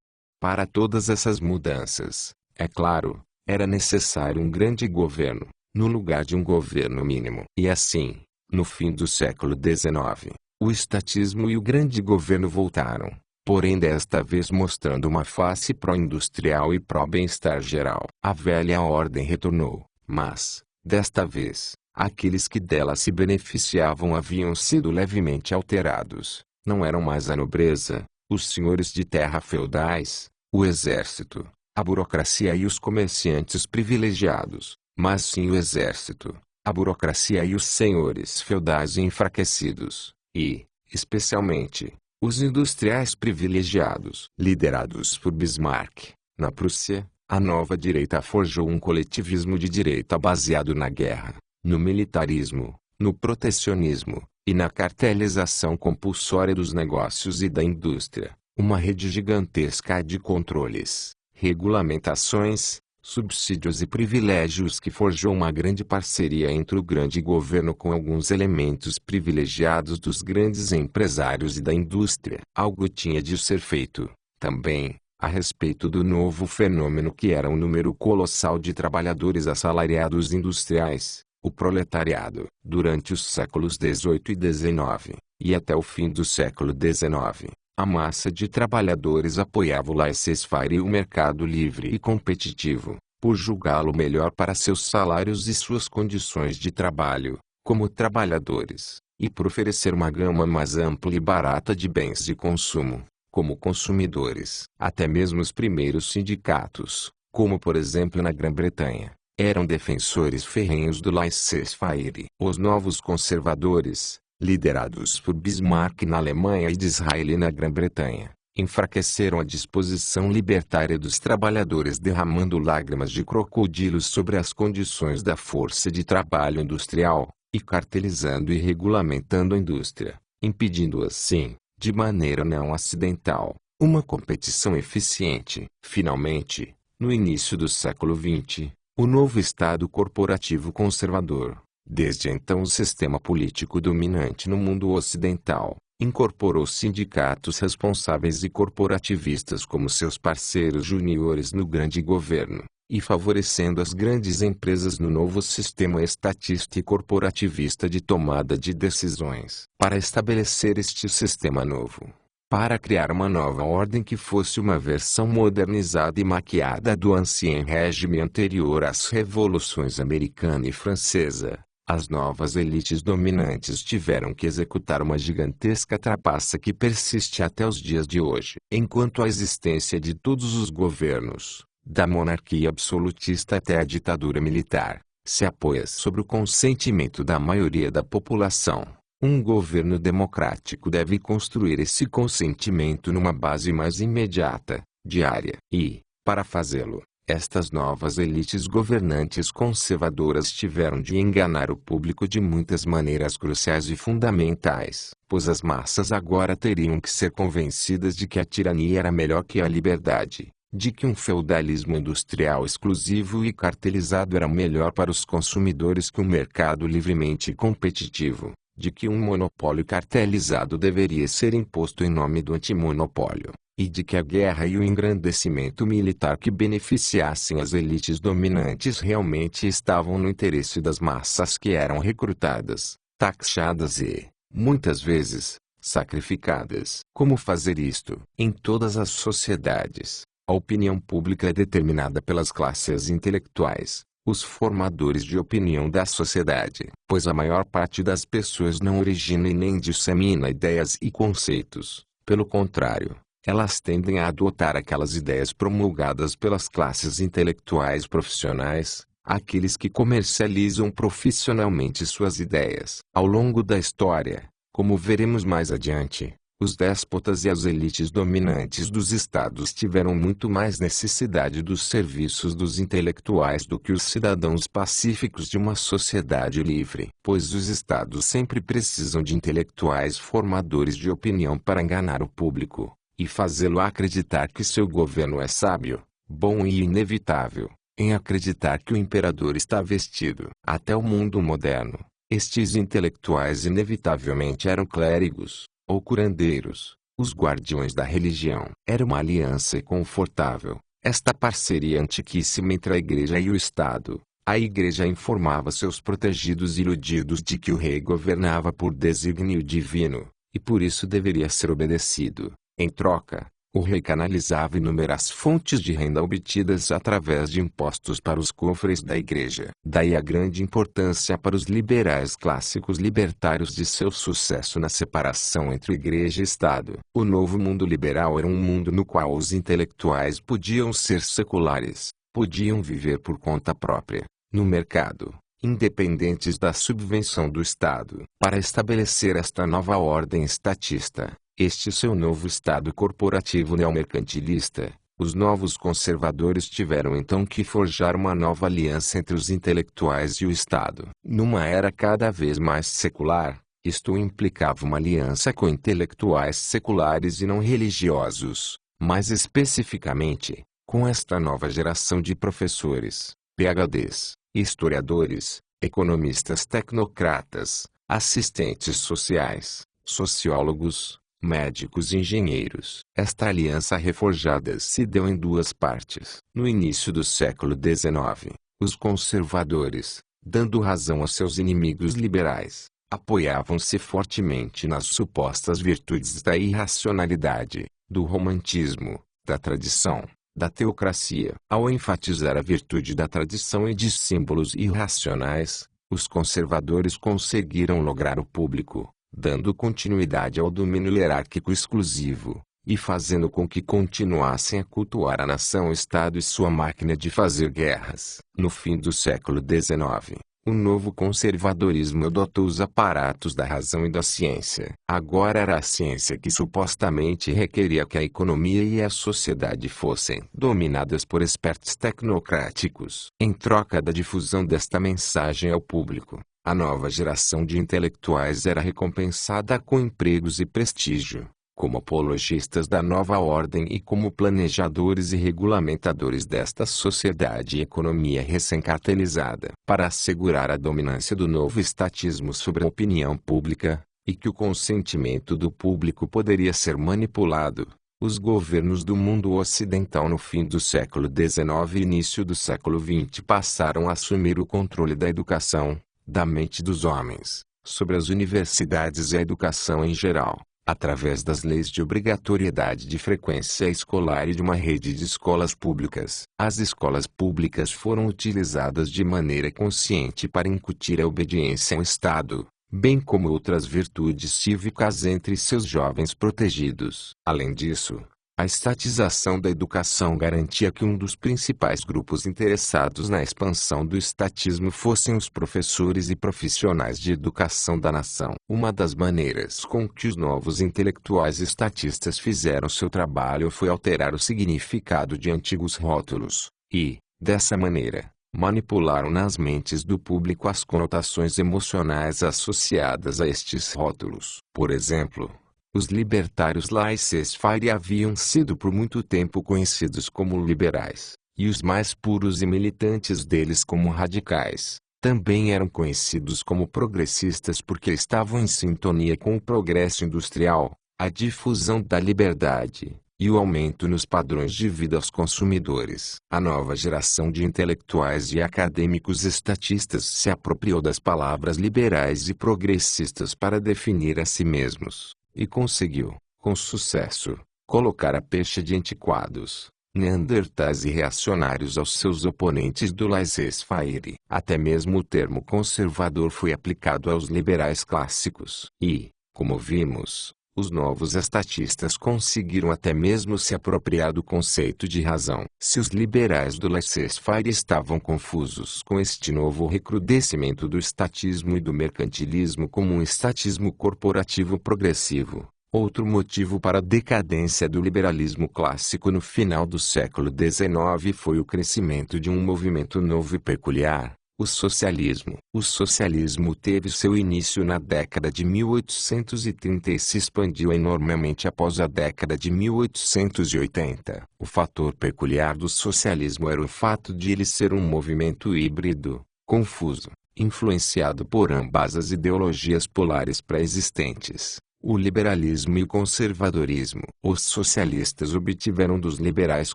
Para todas essas mudanças, é claro, era necessário um grande governo, no lugar de um governo mínimo. E assim, no fim do século XIX, o estatismo e o grande governo voltaram, porém desta vez mostrando uma face pró-industrial e pró-bem-estar geral. A velha ordem retornou, mas, desta vez, aqueles que dela se beneficiavam haviam sido levemente alterados. Não eram mais a nobreza, os senhores de terra feudais, o exército, a burocracia e os comerciantes privilegiados, mas sim o exército, a burocracia e os senhores feudais enfraquecidos, e, especialmente, os industriais privilegiados. Liderados por Bismarck, na Prússia, a nova direita forjou um coletivismo de direita baseado na guerra, no militarismo, no protecionismo, e na cartelização compulsória dos negócios e da indústria, uma rede gigantesca de controles, regulamentações, subsídios e privilégios que forjou uma grande parceria entre o grande governo com alguns elementos privilegiados dos grandes empresários e da indústria. Algo tinha de ser feito, também, a respeito do novo fenômeno que era um número colossal de trabalhadores assalariados industriais, o proletariado. Durante os séculos XVIII e XIX, e até o fim do século XIX, a massa de trabalhadores apoiava o laissez-faire e o mercado livre e competitivo, por julgá-lo melhor para seus salários e suas condições de trabalho, como trabalhadores, e por oferecer uma gama mais ampla e barata de bens de consumo, como consumidores. Até mesmo os primeiros sindicatos, como por exemplo na Grã-Bretanha, eram defensores ferrenhos do laissez-faire. Os novos conservadores, liderados por Bismarck na Alemanha e Disraeli na Grã-Bretanha, enfraqueceram a disposição libertária dos trabalhadores, derramando lágrimas de crocodilos sobre as condições da força de trabalho industrial, e cartelizando e regulamentando a indústria, impedindo assim, de maneira não acidental, uma competição eficiente. Finalmente, no início do século XX, o novo Estado corporativo conservador, desde então o sistema político dominante no mundo ocidental, incorporou sindicatos responsáveis e corporativistas como seus parceiros juniores no grande governo, e favorecendo as grandes empresas no novo sistema estatista e corporativista de tomada de decisões. Para estabelecer este sistema novo, para criar uma nova ordem que fosse uma versão modernizada e maquiada do ancien régime anterior às revoluções americana e francesa, as novas elites dominantes tiveram que executar uma gigantesca trapaça que persiste até os dias de hoje. Enquanto a existência de todos os governos, da monarquia absolutista até a ditadura militar, se apoia sobre o consentimento da maioria da população, um governo democrático deve construir esse consentimento numa base mais imediata, diária. E, para fazê-lo, estas novas elites governantes conservadoras tiveram de enganar o público de muitas maneiras cruciais e fundamentais, pois as massas agora teriam que ser convencidas de que a tirania era melhor que a liberdade, de que um feudalismo industrial exclusivo e cartelizado era melhor para os consumidores que um mercado livremente competitivo, de que um monopólio cartelizado deveria ser imposto em nome do antimonopólio, e de que a guerra e o engrandecimento militar que beneficiassem as elites dominantes realmente estavam no interesse das massas que eram recrutadas, taxadas e, muitas vezes, sacrificadas. Como fazer isto? Em todas as sociedades, a opinião pública é determinada pelas classes intelectuais, os formadores de opinião da sociedade, pois a maior parte das pessoas não origina e nem dissemina ideias e conceitos. Pelo contrário, elas tendem a adotar aquelas ideias promulgadas pelas classes intelectuais profissionais, aqueles que comercializam profissionalmente suas ideias. Ao longo da história, como veremos mais adiante, os déspotas e as elites dominantes dos estados tiveram muito mais necessidade dos serviços dos intelectuais do que os cidadãos pacíficos de uma sociedade livre. Pois os estados sempre precisam de intelectuais formadores de opinião para enganar o público, e fazê-lo acreditar que seu governo é sábio, bom e inevitável, em acreditar que o imperador está vestido. Até o mundo moderno, estes intelectuais inevitavelmente eram clérigos, ou curandeiros, os guardiões da religião. Era uma aliança confortável, esta parceria antiquíssima entre a Igreja e o Estado. A Igreja informava seus protegidos iludidos de que o rei governava por desígnio divino, e por isso deveria ser obedecido. Em troca, o rei canalizava inúmeras fontes de renda obtidas através de impostos para os cofres da Igreja. Daí a grande importância para os liberais clássicos libertários de seu sucesso na separação entre Igreja e Estado. O novo mundo liberal era um mundo no qual os intelectuais podiam ser seculares, podiam viver por conta própria, no mercado, independentes da subvenção do Estado. Para estabelecer esta nova ordem estatista, este seu novo Estado corporativo neomercantilista, os novos conservadores tiveram então que forjar uma nova aliança entre os intelectuais e o Estado. Numa era cada vez mais secular, isto implicava uma aliança com intelectuais seculares e não religiosos, mais especificamente, Com esta nova geração de professores, PhDs, historiadores, economistas tecnocratas, assistentes sociais, sociólogos, médicos e engenheiros. Esta aliança reforjada se deu em duas partes. No início do século XIX, os conservadores, dando razão a seus inimigos liberais, apoiavam-se fortemente nas supostas virtudes da irracionalidade, do romantismo, da tradição, da teocracia. Ao enfatizar a virtude da tradição e de símbolos irracionais, os conservadores conseguiram lograr o público, dando continuidade ao domínio hierárquico exclusivo, e fazendo com que continuassem a cultuar a nação-estado e sua máquina de fazer guerras. No fim do século XIX, o novo conservadorismo adotou os aparatos da razão e da ciência. Agora era a ciência que supostamente requeria que a economia e a sociedade fossem dominadas por espertos tecnocráticos. Em troca da difusão desta mensagem ao público, a nova geração de intelectuais era recompensada com empregos e prestígio, como apologistas da nova ordem e como planejadores e regulamentadores desta sociedade e economia recém-cartelizada. Para assegurar a dominância do novo estatismo sobre a opinião pública, e que o consentimento do público poderia ser manipulado, os governos do mundo ocidental no fim do século XIX e início do século XX passaram a assumir o controle da educação, da mente dos homens, sobre as universidades e a educação em geral, através das leis de obrigatoriedade de frequência escolar e de uma rede de escolas públicas. As escolas públicas foram utilizadas de maneira consciente para incutir a obediência ao Estado, bem como outras virtudes cívicas entre seus jovens protegidos. Além disso, a estatização da educação garantia que um dos principais grupos interessados na expansão do estatismo fossem os professores e profissionais de educação da nação. Uma das maneiras com que os novos intelectuais estatistas fizeram seu trabalho foi alterar o significado de antigos rótulos, e, dessa maneira, manipularam nas mentes do público as conotações emocionais associadas a estes rótulos. Por exemplo, os libertários laissez-faire haviam sido por muito tempo conhecidos como liberais, e os mais puros e militantes deles como radicais. Também eram conhecidos como progressistas porque estavam em sintonia com o progresso industrial, a difusão da liberdade, e o aumento nos padrões de vida aos consumidores. A nova geração de intelectuais e acadêmicos estatistas se apropriou das palavras liberais e progressistas para definir a si mesmos, e conseguiu, com sucesso, colocar a pecha de antiquados, neandertais e reacionários aos seus oponentes do laissez-faire. Até mesmo o termo conservador foi aplicado aos liberais clássicos. E, como vimos, os novos estatistas conseguiram até mesmo se apropriar do conceito de razão. Se os liberais do laissez-faire estavam confusos com este novo recrudescimento do estatismo e do mercantilismo como um estatismo corporativo progressivo, outro motivo para a decadência do liberalismo clássico no final do século XIX foi o crescimento de um movimento novo e peculiar, o socialismo. O socialismo teve seu início na década de 1830 e se expandiu enormemente após a década de 1880. O fator peculiar do socialismo era o fato de ele ser um movimento híbrido, confuso, influenciado por ambas as ideologias polares pré-existentes, o liberalismo e o conservadorismo. Os socialistas obtiveram dos liberais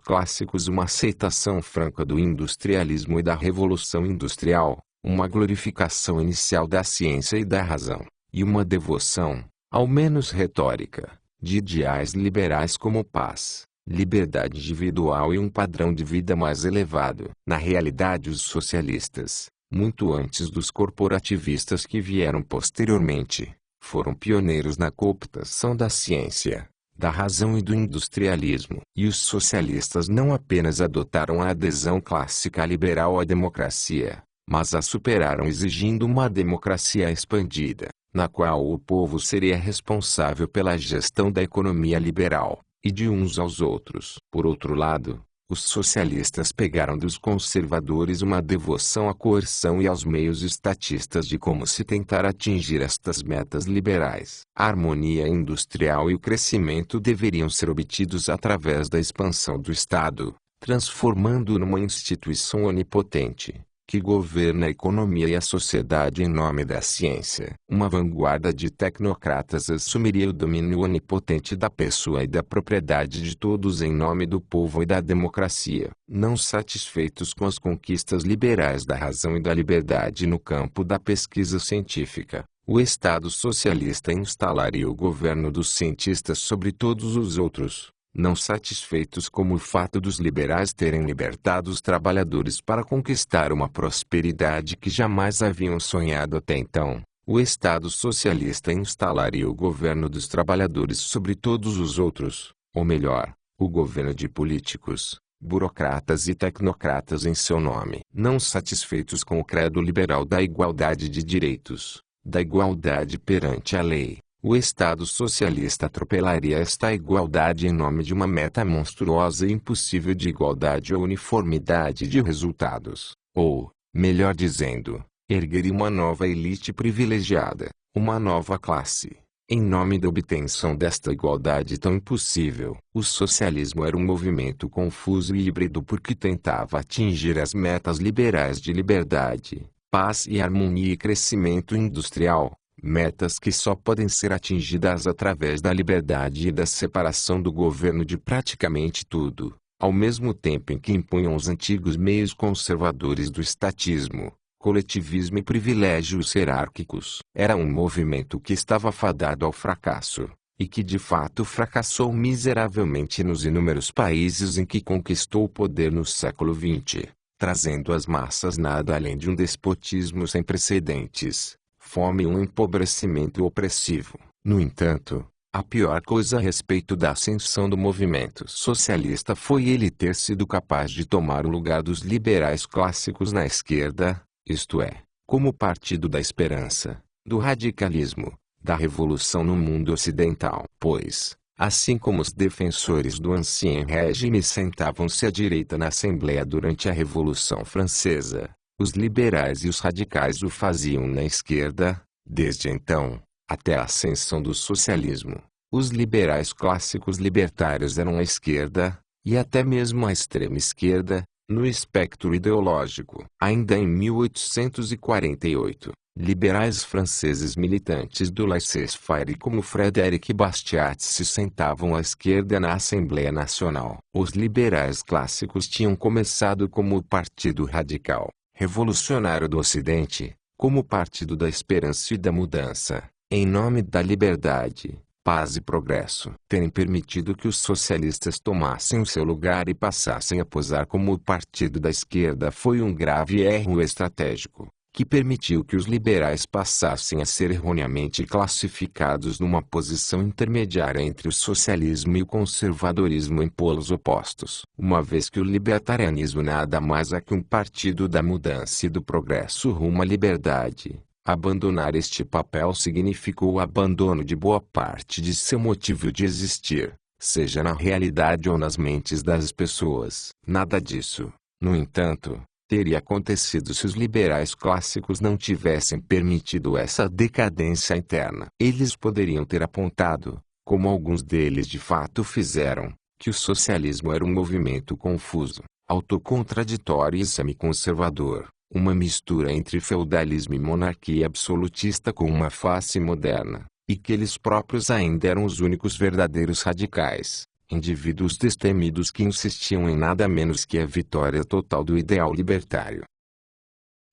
clássicos uma aceitação franca do industrialismo e da revolução industrial, uma glorificação inicial da ciência e da razão, e uma devoção, ao menos retórica, de ideais liberais como paz, liberdade individual e um padrão de vida mais elevado. Na realidade, os socialistas, muito antes dos corporativistas que vieram posteriormente, foram pioneiros na cooptação da ciência, da razão e do industrialismo. E os socialistas não apenas adotaram a adesão clássica liberal à democracia, mas a superaram exigindo uma democracia expandida, na qual o povo seria responsável pela gestão da economia liberal, e de uns aos outros. Por outro lado, os socialistas pegaram dos conservadores uma devoção à coerção e aos meios estatistas de como se tentar atingir estas metas liberais. A harmonia industrial e o crescimento deveriam ser obtidos através da expansão do Estado, transformando-o numa instituição onipotente, que governa a economia e a sociedade em nome da ciência. Uma vanguarda de tecnocratas assumiria o domínio onipotente da pessoa e da propriedade de todos em nome do povo e da democracia. Não satisfeitos com as conquistas liberais da razão e da liberdade no campo da pesquisa científica, o Estado socialista instalaria o governo dos cientistas sobre todos os outros. Não satisfeitos com o fato dos liberais terem libertado os trabalhadores para conquistar uma prosperidade que jamais haviam sonhado até então, o Estado socialista instalaria o governo dos trabalhadores sobre todos os outros, ou melhor, o governo de políticos, burocratas e tecnocratas em seu nome. Não satisfeitos com o credo liberal da igualdade de direitos, da igualdade perante a lei, o Estado socialista atropelaria esta igualdade em nome de uma meta monstruosa e impossível de igualdade ou uniformidade de resultados. Ou, melhor dizendo, ergueria uma nova elite privilegiada, uma nova classe, em nome da obtenção desta igualdade tão impossível. O socialismo era um movimento confuso e híbrido porque tentava atingir as metas liberais de liberdade, paz e harmonia e crescimento industrial. Metas que só podem ser atingidas através da liberdade e da separação do governo de praticamente tudo, ao mesmo tempo em que impunham os antigos meios conservadores do estatismo, coletivismo e privilégios hierárquicos. Era um movimento que estava fadado ao fracasso, e que de fato fracassou miseravelmente nos inúmeros países em que conquistou o poder no século XX, trazendo às massas nada além de um despotismo sem precedentes, fome e um empobrecimento opressivo. No entanto, a pior coisa a respeito da ascensão do movimento socialista foi ele ter sido capaz de tomar o lugar dos liberais clássicos na esquerda, isto é, como partido da esperança, do radicalismo, da revolução no mundo ocidental. Pois, assim como os defensores do Ancien Régime sentavam-se à direita na Assembleia durante a Revolução Francesa, os liberais e os radicais o faziam na esquerda. Desde então, até a ascensão do socialismo, os liberais clássicos libertários eram a esquerda, e até mesmo a extrema esquerda, no espectro ideológico. Ainda em 1848, liberais franceses militantes do laissez-faire como Frédéric Bastiat se sentavam à esquerda na Assembleia Nacional. Os liberais clássicos tinham começado como o Partido Radical Revolucionário do Ocidente, como Partido da Esperança e da Mudança, em nome da liberdade, paz e progresso. Terem permitido que os socialistas tomassem o seu lugar e passassem a posar como o Partido da Esquerda foi um grave erro estratégico, que permitiu que os liberais passassem a ser erroneamente classificados numa posição intermediária entre o socialismo e o conservadorismo em polos opostos. Uma vez que o libertarianismo nada mais é que um partido da mudança e do progresso rumo à liberdade, abandonar este papel significou o abandono de boa parte de seu motivo de existir, seja na realidade ou nas mentes das pessoas. Nada disso, no entanto, teria acontecido se os liberais clássicos não tivessem permitido essa decadência interna. Eles poderiam ter apontado, como alguns deles de fato fizeram, que o socialismo era um movimento confuso, autocontraditório e semi-conservador, uma mistura entre feudalismo e monarquia absolutista com uma face moderna, e que eles próprios ainda eram os únicos verdadeiros radicais. Indivíduos destemidos que insistiam em nada menos que a vitória total do ideal libertário.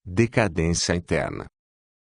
Decadência interna.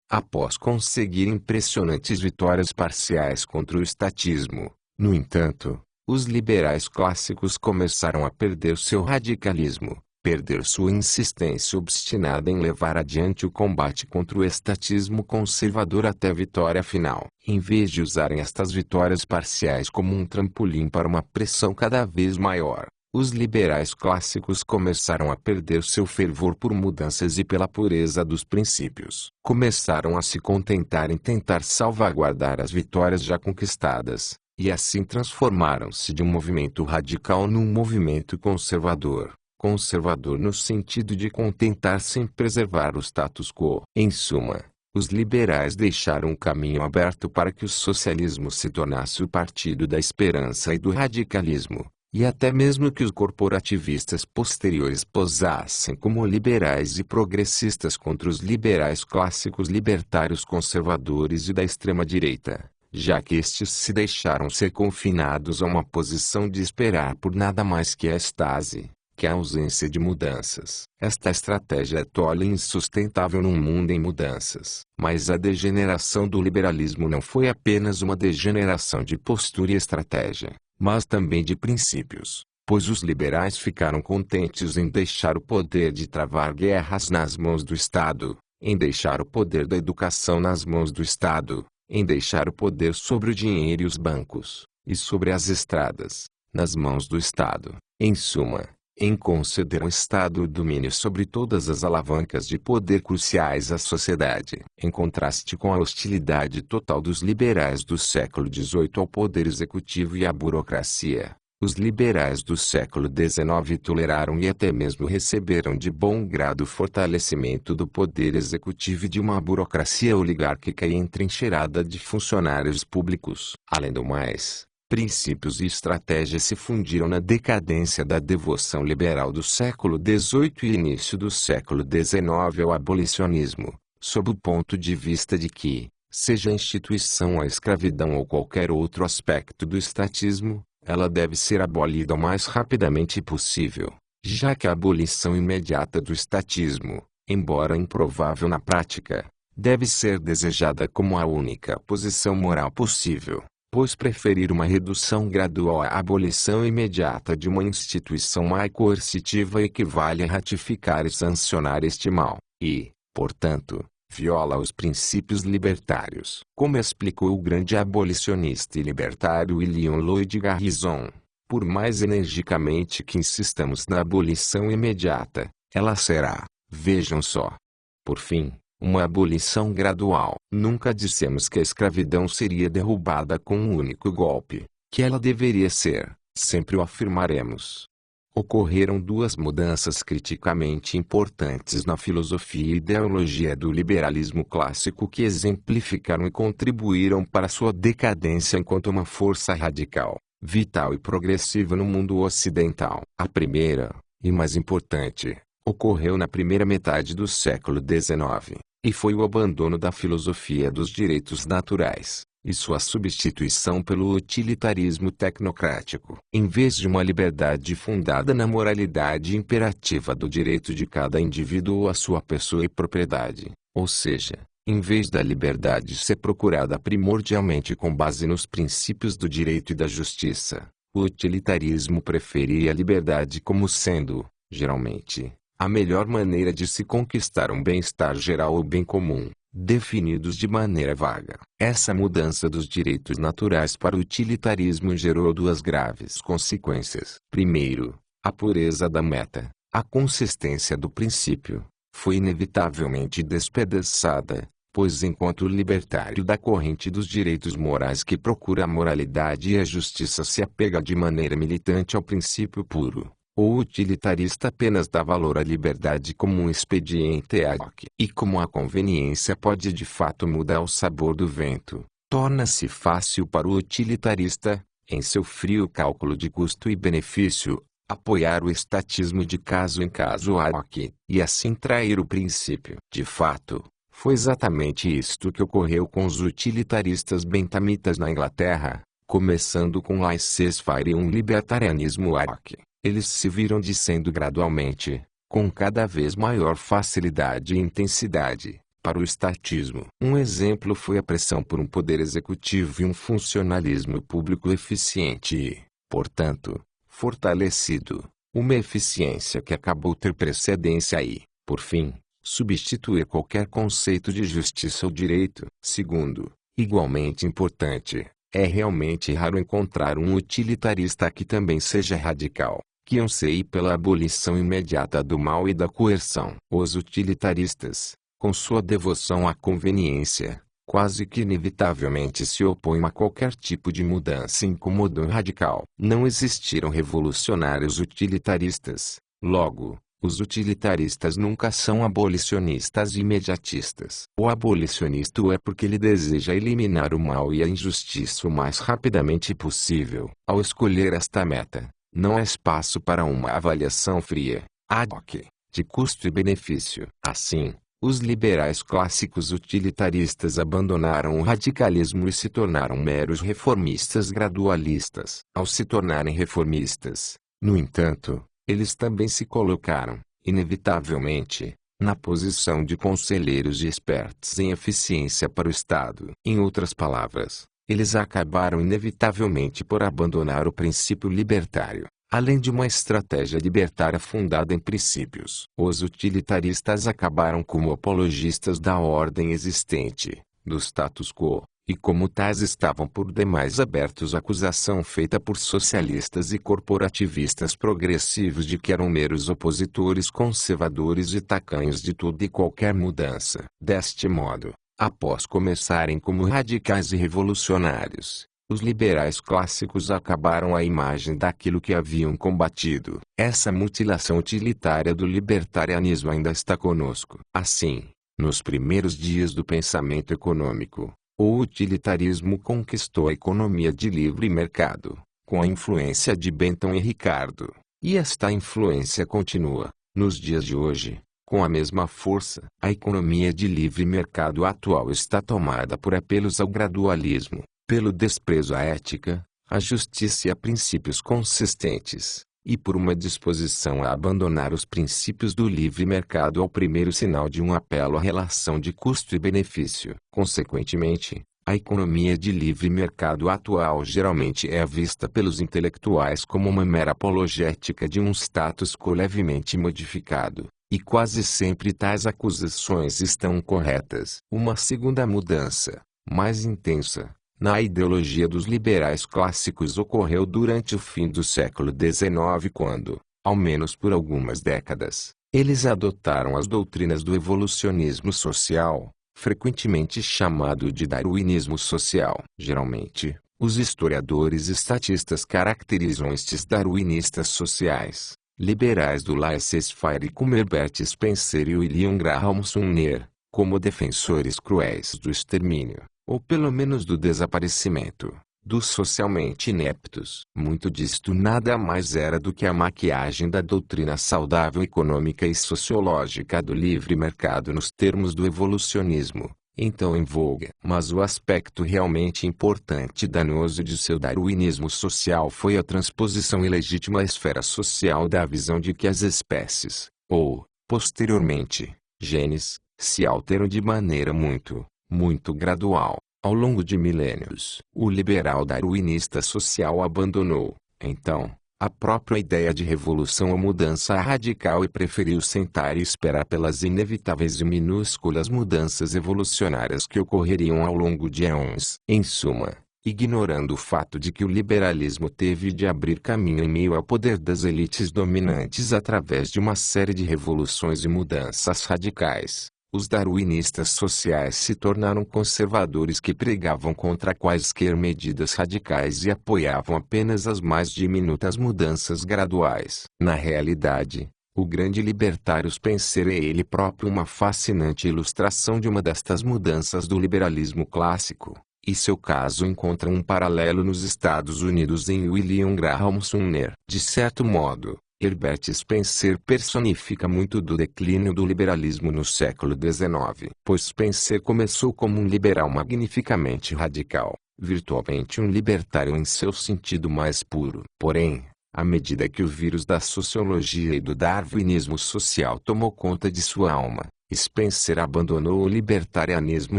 Após conseguir impressionantes vitórias parciais contra o estatismo, no entanto, os liberais clássicos começaram a perder seu radicalismo, perder sua insistência obstinada em levar adiante o combate contra o estatismo conservador até a vitória final. Em vez de usarem estas vitórias parciais como um trampolim para uma pressão cada vez maior, os liberais clássicos começaram a perder seu fervor por mudanças e pela pureza dos princípios. Começaram a se contentar em tentar salvaguardar as vitórias já conquistadas, e assim transformaram-se de um movimento radical num movimento conservador. Conservador no sentido de contentar-se em preservar o status quo. Em suma, os liberais deixaram um caminho aberto para que o socialismo se tornasse o partido da esperança e do radicalismo, e até mesmo que os corporativistas posteriores posassem como liberais e progressistas contra os liberais clássicos libertários conservadores e da extrema-direita, já que estes se deixaram ser confinados a uma posição de esperar por nada mais que a estase, que é a ausência de mudanças. Esta estratégia é tola e insustentável num mundo em mudanças. Mas a degeneração do liberalismo não foi apenas uma degeneração de postura e estratégia, mas também de princípios, pois os liberais ficaram contentes em deixar o poder de travar guerras nas mãos do Estado, em deixar o poder da educação nas mãos do Estado, em deixar o poder sobre o dinheiro e os bancos, e sobre as estradas, nas mãos do Estado. Em suma, em conceder ao Estado o domínio sobre todas as alavancas de poder cruciais à sociedade. Em contraste com a hostilidade total dos liberais do século XVIII ao poder executivo e à burocracia, os liberais do século XIX toleraram e até mesmo receberam de bom grado o fortalecimento do poder executivo e de uma burocracia oligárquica e entrincheirada de funcionários públicos. Além do mais, princípios e estratégias se fundiram na decadência da devoção liberal do século XVIII e início do século XIX ao abolicionismo, sob o ponto de vista de que, seja a instituição a escravidão ou qualquer outro aspecto do estatismo, ela deve ser abolida o mais rapidamente possível, já que a abolição imediata do estatismo, embora improvável na prática, deve ser desejada como a única posição moral possível. Pois preferir uma redução gradual à abolição imediata de uma instituição mais coercitiva equivale a ratificar e sancionar este mal, e, portanto, viola os princípios libertários. Como explicou o grande abolicionista e libertário William Lloyd Garrison, por mais energicamente que insistamos na abolição imediata, ela será, vejam só. Por fim, uma abolição gradual. Nunca dissemos que a escravidão seria derrubada com um único golpe, que ela deveria ser, sempre o afirmaremos. Ocorreram duas mudanças criticamente importantes na filosofia e ideologia do liberalismo clássico que exemplificaram e contribuíram para sua decadência enquanto uma força radical, vital e progressiva no mundo ocidental. A primeira, e mais importante, ocorreu na primeira metade do século XIX. E foi o abandono da filosofia dos direitos naturais, e sua substituição pelo utilitarismo tecnocrático. Em vez de uma liberdade fundada na moralidade imperativa do direito de cada indivíduo à sua pessoa e propriedade, ou seja, em vez da liberdade ser procurada primordialmente com base nos princípios do direito e da justiça, o utilitarismo preferia a liberdade como sendo, geralmente, a melhor maneira de se conquistar um bem-estar geral ou bem comum, definidos de maneira vaga. Essa mudança dos direitos naturais para o utilitarismo gerou duas graves consequências. Primeiro, a pureza da meta, a consistência do princípio, foi inevitavelmente despedaçada, pois enquanto o libertário da corrente dos direitos morais que procura a moralidade e a justiça se apega de maneira militante ao princípio puro, o utilitarista apenas dá valor à liberdade como um expediente ad hoc. E como a conveniência pode de fato mudar o sabor do vento, torna-se fácil para o utilitarista, em seu frio cálculo de custo e benefício, apoiar o estatismo de caso em caso ad hoc, e assim trair o princípio. De fato, foi exatamente isto que ocorreu com os utilitaristas bentamitas na Inglaterra, começando com laissez-faire e um libertarianismo ad hoc. Eles se viram descendo gradualmente, com cada vez maior facilidade e intensidade, para o estatismo. Um exemplo foi a pressão por um poder executivo e um funcionalismo público eficiente e, portanto, fortalecido, uma eficiência que acabou ter precedência e, por fim, substituir qualquer conceito de justiça ou direito. Segundo, igualmente importante, é realmente raro encontrar um utilitarista que também seja radical, que anseie pela abolição imediata do mal e da coerção. Os utilitaristas, com sua devoção à conveniência, quase que inevitavelmente se opõem a qualquer tipo de mudança incômoda ou radical. Não existiram revolucionários utilitaristas, logo, os utilitaristas nunca são abolicionistas imediatistas. O abolicionista o é porque ele deseja eliminar o mal e a injustiça o mais rapidamente possível. Ao escolher esta meta, Não há espaço para uma avaliação fria, ad hoc, de custo e benefício. Assim, os liberais clássicos utilitaristas abandonaram o radicalismo e se tornaram meros reformistas gradualistas. Ao se tornarem reformistas, no entanto, eles também se colocaram, inevitavelmente, na posição de conselheiros e expertos em eficiência para o Estado. Em outras palavras, eles acabaram inevitavelmente por abandonar o princípio libertário, além de uma estratégia libertária fundada em princípios. Os utilitaristas acabaram como apologistas da ordem existente, do status quo, e como tais estavam por demais abertos à acusação feita por socialistas e corporativistas progressivos de que eram meros opositores conservadores e tacanhos de tudo e qualquer mudança. Deste modo, após começarem como radicais e revolucionários, os liberais clássicos acabaram à imagem daquilo que haviam combatido. Essa mutilação utilitária do libertarianismo ainda está conosco. Assim, nos primeiros dias do pensamento econômico, o utilitarismo conquistou a economia de livre mercado, com a influência de Bentham e Ricardo, e esta influência continua, nos dias de hoje, com a mesma força. A economia de livre mercado atual está tomada por apelos ao gradualismo, pelo desprezo à ética, à justiça e a princípios consistentes, e por uma disposição a abandonar os princípios do livre mercado ao primeiro sinal de um apelo à relação de custo e benefício. Consequentemente, a economia de livre mercado atual geralmente é vista pelos intelectuais como uma mera apologética de um status quo levemente modificado, e quase sempre tais acusações estão corretas. Uma segunda mudança, mais intensa, na ideologia dos liberais clássicos ocorreu durante o fim do século XIX quando, ao menos por algumas décadas, eles adotaram as doutrinas do evolucionismo social, frequentemente chamado de darwinismo social. Geralmente, os historiadores e estatistas caracterizam estes darwinistas sociais, liberais do laissez-faire como Herbert Spencer e William Graham Sumner, como defensores cruéis do extermínio, ou pelo menos do desaparecimento, dos socialmente ineptos. Muito disto nada mais era do que a maquiagem da doutrina saudável econômica e sociológica do livre mercado nos termos do evolucionismo, então em voga. Mas o aspecto realmente importante e danoso de seu darwinismo social foi a transposição ilegítima à esfera social da visão de que as espécies, ou, posteriormente, genes, se alteram de maneira muito gradual, ao longo de milênios. O liberal darwinista social abandonou, então, a própria ideia de revolução ou mudança radical e preferiu sentar e esperar pelas inevitáveis e minúsculas mudanças evolucionárias que ocorreriam ao longo de éons. Em suma, ignorando o fato de que o liberalismo teve de abrir caminho em meio ao poder das elites dominantes através de uma série de revoluções e mudanças radicais, os darwinistas sociais se tornaram conservadores que pregavam contra quaisquer medidas radicais e apoiavam apenas as mais diminutas mudanças graduais. Na realidade, o grande libertário Spencer é ele próprio uma fascinante ilustração de uma destas mudanças do liberalismo clássico, e seu caso encontra um paralelo nos Estados Unidos em William Graham Sumner. De certo modo, Herbert Spencer personifica muito do declínio do liberalismo no século XIX, pois Spencer começou como um liberal magnificamente radical, virtualmente um libertário em seu sentido mais puro. Porém, à medida que o vírus da sociologia e do darwinismo social tomou conta de sua alma, Spencer abandonou o libertarianismo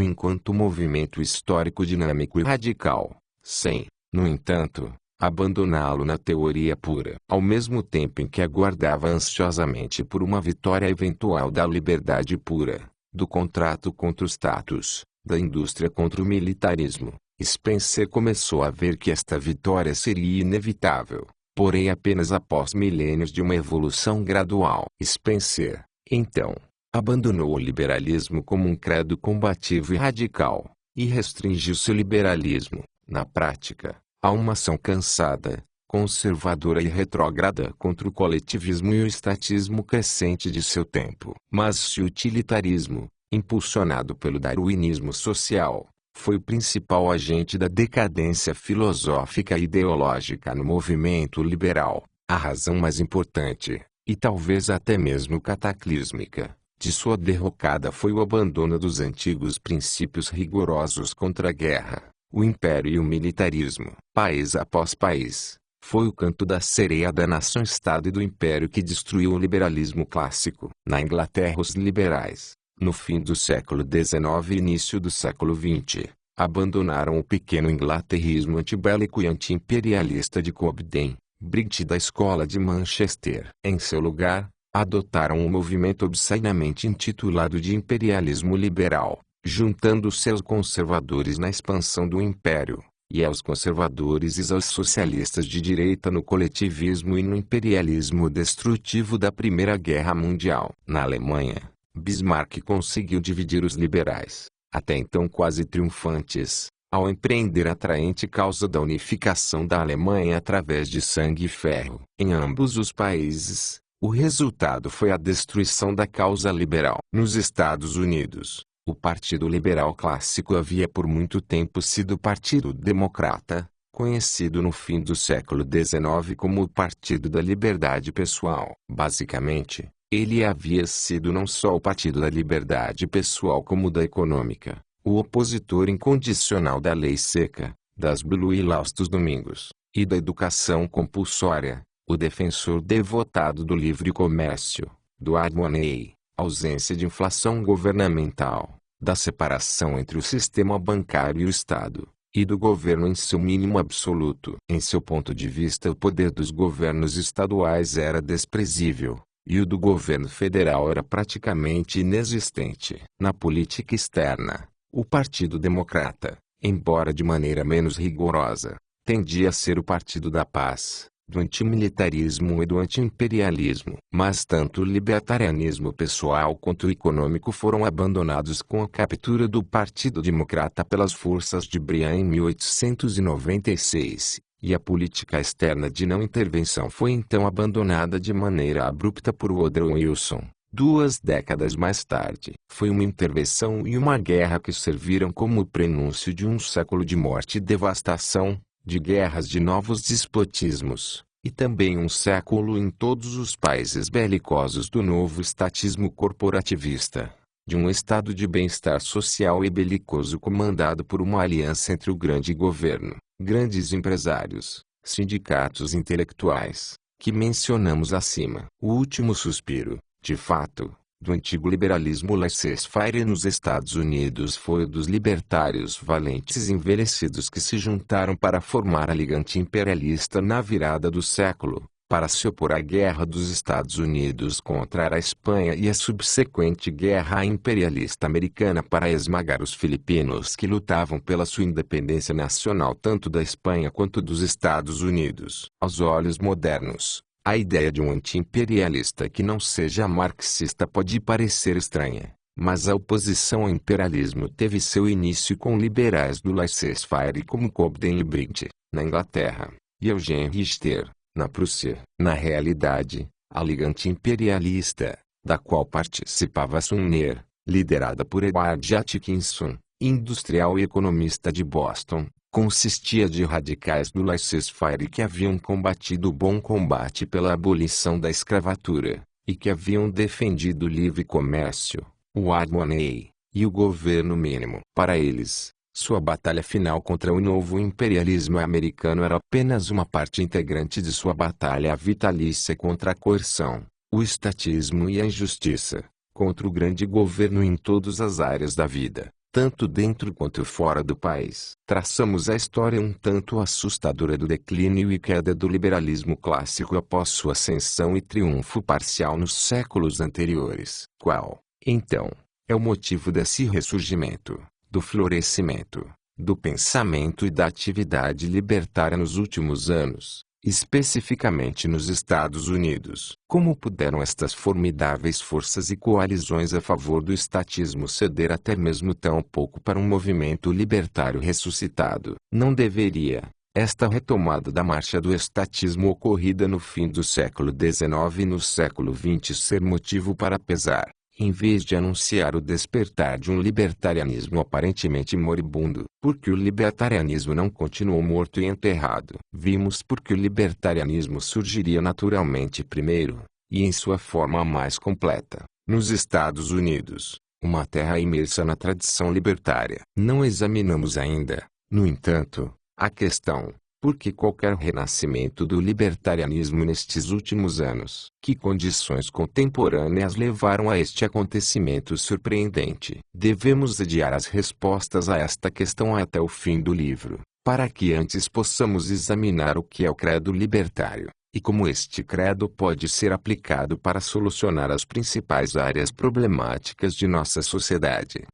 enquanto movimento histórico dinâmico e radical, sem, no entanto, abandoná-lo na teoria pura. Ao mesmo tempo em que aguardava ansiosamente por uma vitória eventual da liberdade pura, do contrato contra o status, da indústria contra o militarismo, Spencer começou a ver que esta vitória seria inevitável, porém apenas após milênios de uma evolução gradual. Spencer, então, abandonou o liberalismo como um credo combativo e radical, e restringiu seu liberalismo, na prática, a uma ação cansada, conservadora e retrógrada contra o coletivismo e o estatismo crescente de seu tempo. Mas se o utilitarismo, impulsionado pelo darwinismo social, foi o principal agente da decadência filosófica e ideológica no movimento liberal, A razão mais importante, e talvez até mesmo cataclísmica, de sua derrocada foi o abandono dos antigos princípios rigorosos contra a guerra, o império e o militarismo. País após país, foi o canto da sereia da nação-estado e do império que destruiu o liberalismo clássico. Na Inglaterra, os liberais, no fim do século XIX e início do século XX, abandonaram o pequeno inglaterrismo antibélico e anti-imperialista de Cobden, Briggs da Escola de Manchester. Em seu lugar, adotaram um movimento obscenamente intitulado de imperialismo liberal, juntando-se aos conservadores na expansão do império, e aos conservadores e aos socialistas de direita no coletivismo e no imperialismo destrutivo da Primeira Guerra Mundial. Na Alemanha, Bismarck conseguiu dividir os liberais, até então quase triunfantes, ao empreender a atraente causa da unificação da Alemanha através de sangue e ferro. Em ambos os países, o resultado foi a destruição da causa liberal. Nos Estados Unidos, o Partido Liberal Clássico havia por muito tempo sido o Partido Democrata, conhecido no fim do século XIX como o Partido da Liberdade Pessoal. Basicamente, ele havia sido não só o Partido da Liberdade Pessoal como da econômica, o opositor incondicional da lei seca, das Blue Laws dos domingos, e da educação compulsória, o defensor devotado do livre comércio, do hard money, ausência de inflação governamental, da separação entre o sistema bancário e o Estado, e do governo em seu mínimo absoluto. Em seu ponto de vista, o poder dos governos estaduais era desprezível, e o do governo federal era praticamente inexistente. Na política externa, o Partido Democrata, embora de maneira menos rigorosa, tendia a ser o partido da paz, do antimilitarismo e do antiimperialismo. Mas tanto o libertarianismo pessoal quanto o econômico foram abandonados com a captura do Partido Democrata pelas forças de Bryan em 1896, e a política externa de não intervenção foi então abandonada de maneira abrupta por Woodrow Wilson. 2 décadas mais tarde, foi uma intervenção e uma guerra que serviram como prenúncio de um século de morte e devastação, de guerras de novos despotismos, e também um século em todos os países belicosos do novo estatismo corporativista, de um estado de bem-estar social e belicoso comandado por uma aliança entre o grande governo, grandes empresários, sindicatos intelectuais, que mencionamos acima. O último suspiro, de fato, do antigo liberalismo laissez-faire nos Estados Unidos foi o dos libertários valentes envelhecidos que se juntaram para formar a Liga Anti-Imperialista na virada do século, para se opor à guerra dos Estados Unidos contra a Espanha e a subsequente guerra imperialista americana para esmagar os filipinos que lutavam pela sua independência nacional tanto da Espanha quanto dos Estados Unidos. Aos olhos modernos, a ideia de um anti-imperialista que não seja marxista pode parecer estranha, mas a oposição ao imperialismo teve seu início com liberais do laissez-faire como Cobden e Briggs, na Inglaterra, e Eugene Richter, na Prússia. Na realidade, a Liga Anti-Imperialista, da qual participava Sumner, liderada por Edward Atkinson, industrial e economista de Boston, consistia de radicais do laissez-faire que haviam combatido o bom combate pela abolição da escravatura, e que haviam defendido o livre comércio, o hard money, e o governo mínimo. Para eles, sua batalha final contra o novo imperialismo americano era apenas uma parte integrante de sua batalha vitalícia contra a coerção, o estatismo e a injustiça, contra o grande governo em todas as áreas da vida, tanto dentro quanto fora do país. Traçamos a história um tanto assustadora do declínio e queda do liberalismo clássico após sua ascensão e triunfo parcial nos séculos anteriores. Qual, então, é o motivo desse ressurgimento, do florescimento, do pensamento e da atividade libertária nos últimos anos, especificamente nos Estados Unidos? Como puderam estas formidáveis forças e coalizões a favor do estatismo ceder até mesmo tão pouco para um movimento libertário ressuscitado? Não deveria esta retomada da marcha do estatismo ocorrida no fim do século XIX e no século XX ser motivo para pesar, em vez de anunciar o despertar de um libertarianismo aparentemente moribundo, porque o libertarianismo não continuou morto e enterrado. Vimos porque o libertarianismo surgiria naturalmente primeiro, e em sua forma mais completa, nos Estados Unidos, uma terra imersa na tradição libertária. Não examinamos ainda, no entanto, a questão: por que qualquer renascimento do libertarianismo nestes últimos anos? Que condições contemporâneas levaram a este acontecimento surpreendente? Devemos adiar as respostas a esta questão até o fim do livro, para que antes possamos examinar o que é o credo libertário, e como este credo pode ser aplicado para solucionar as principais áreas problemáticas de nossa sociedade.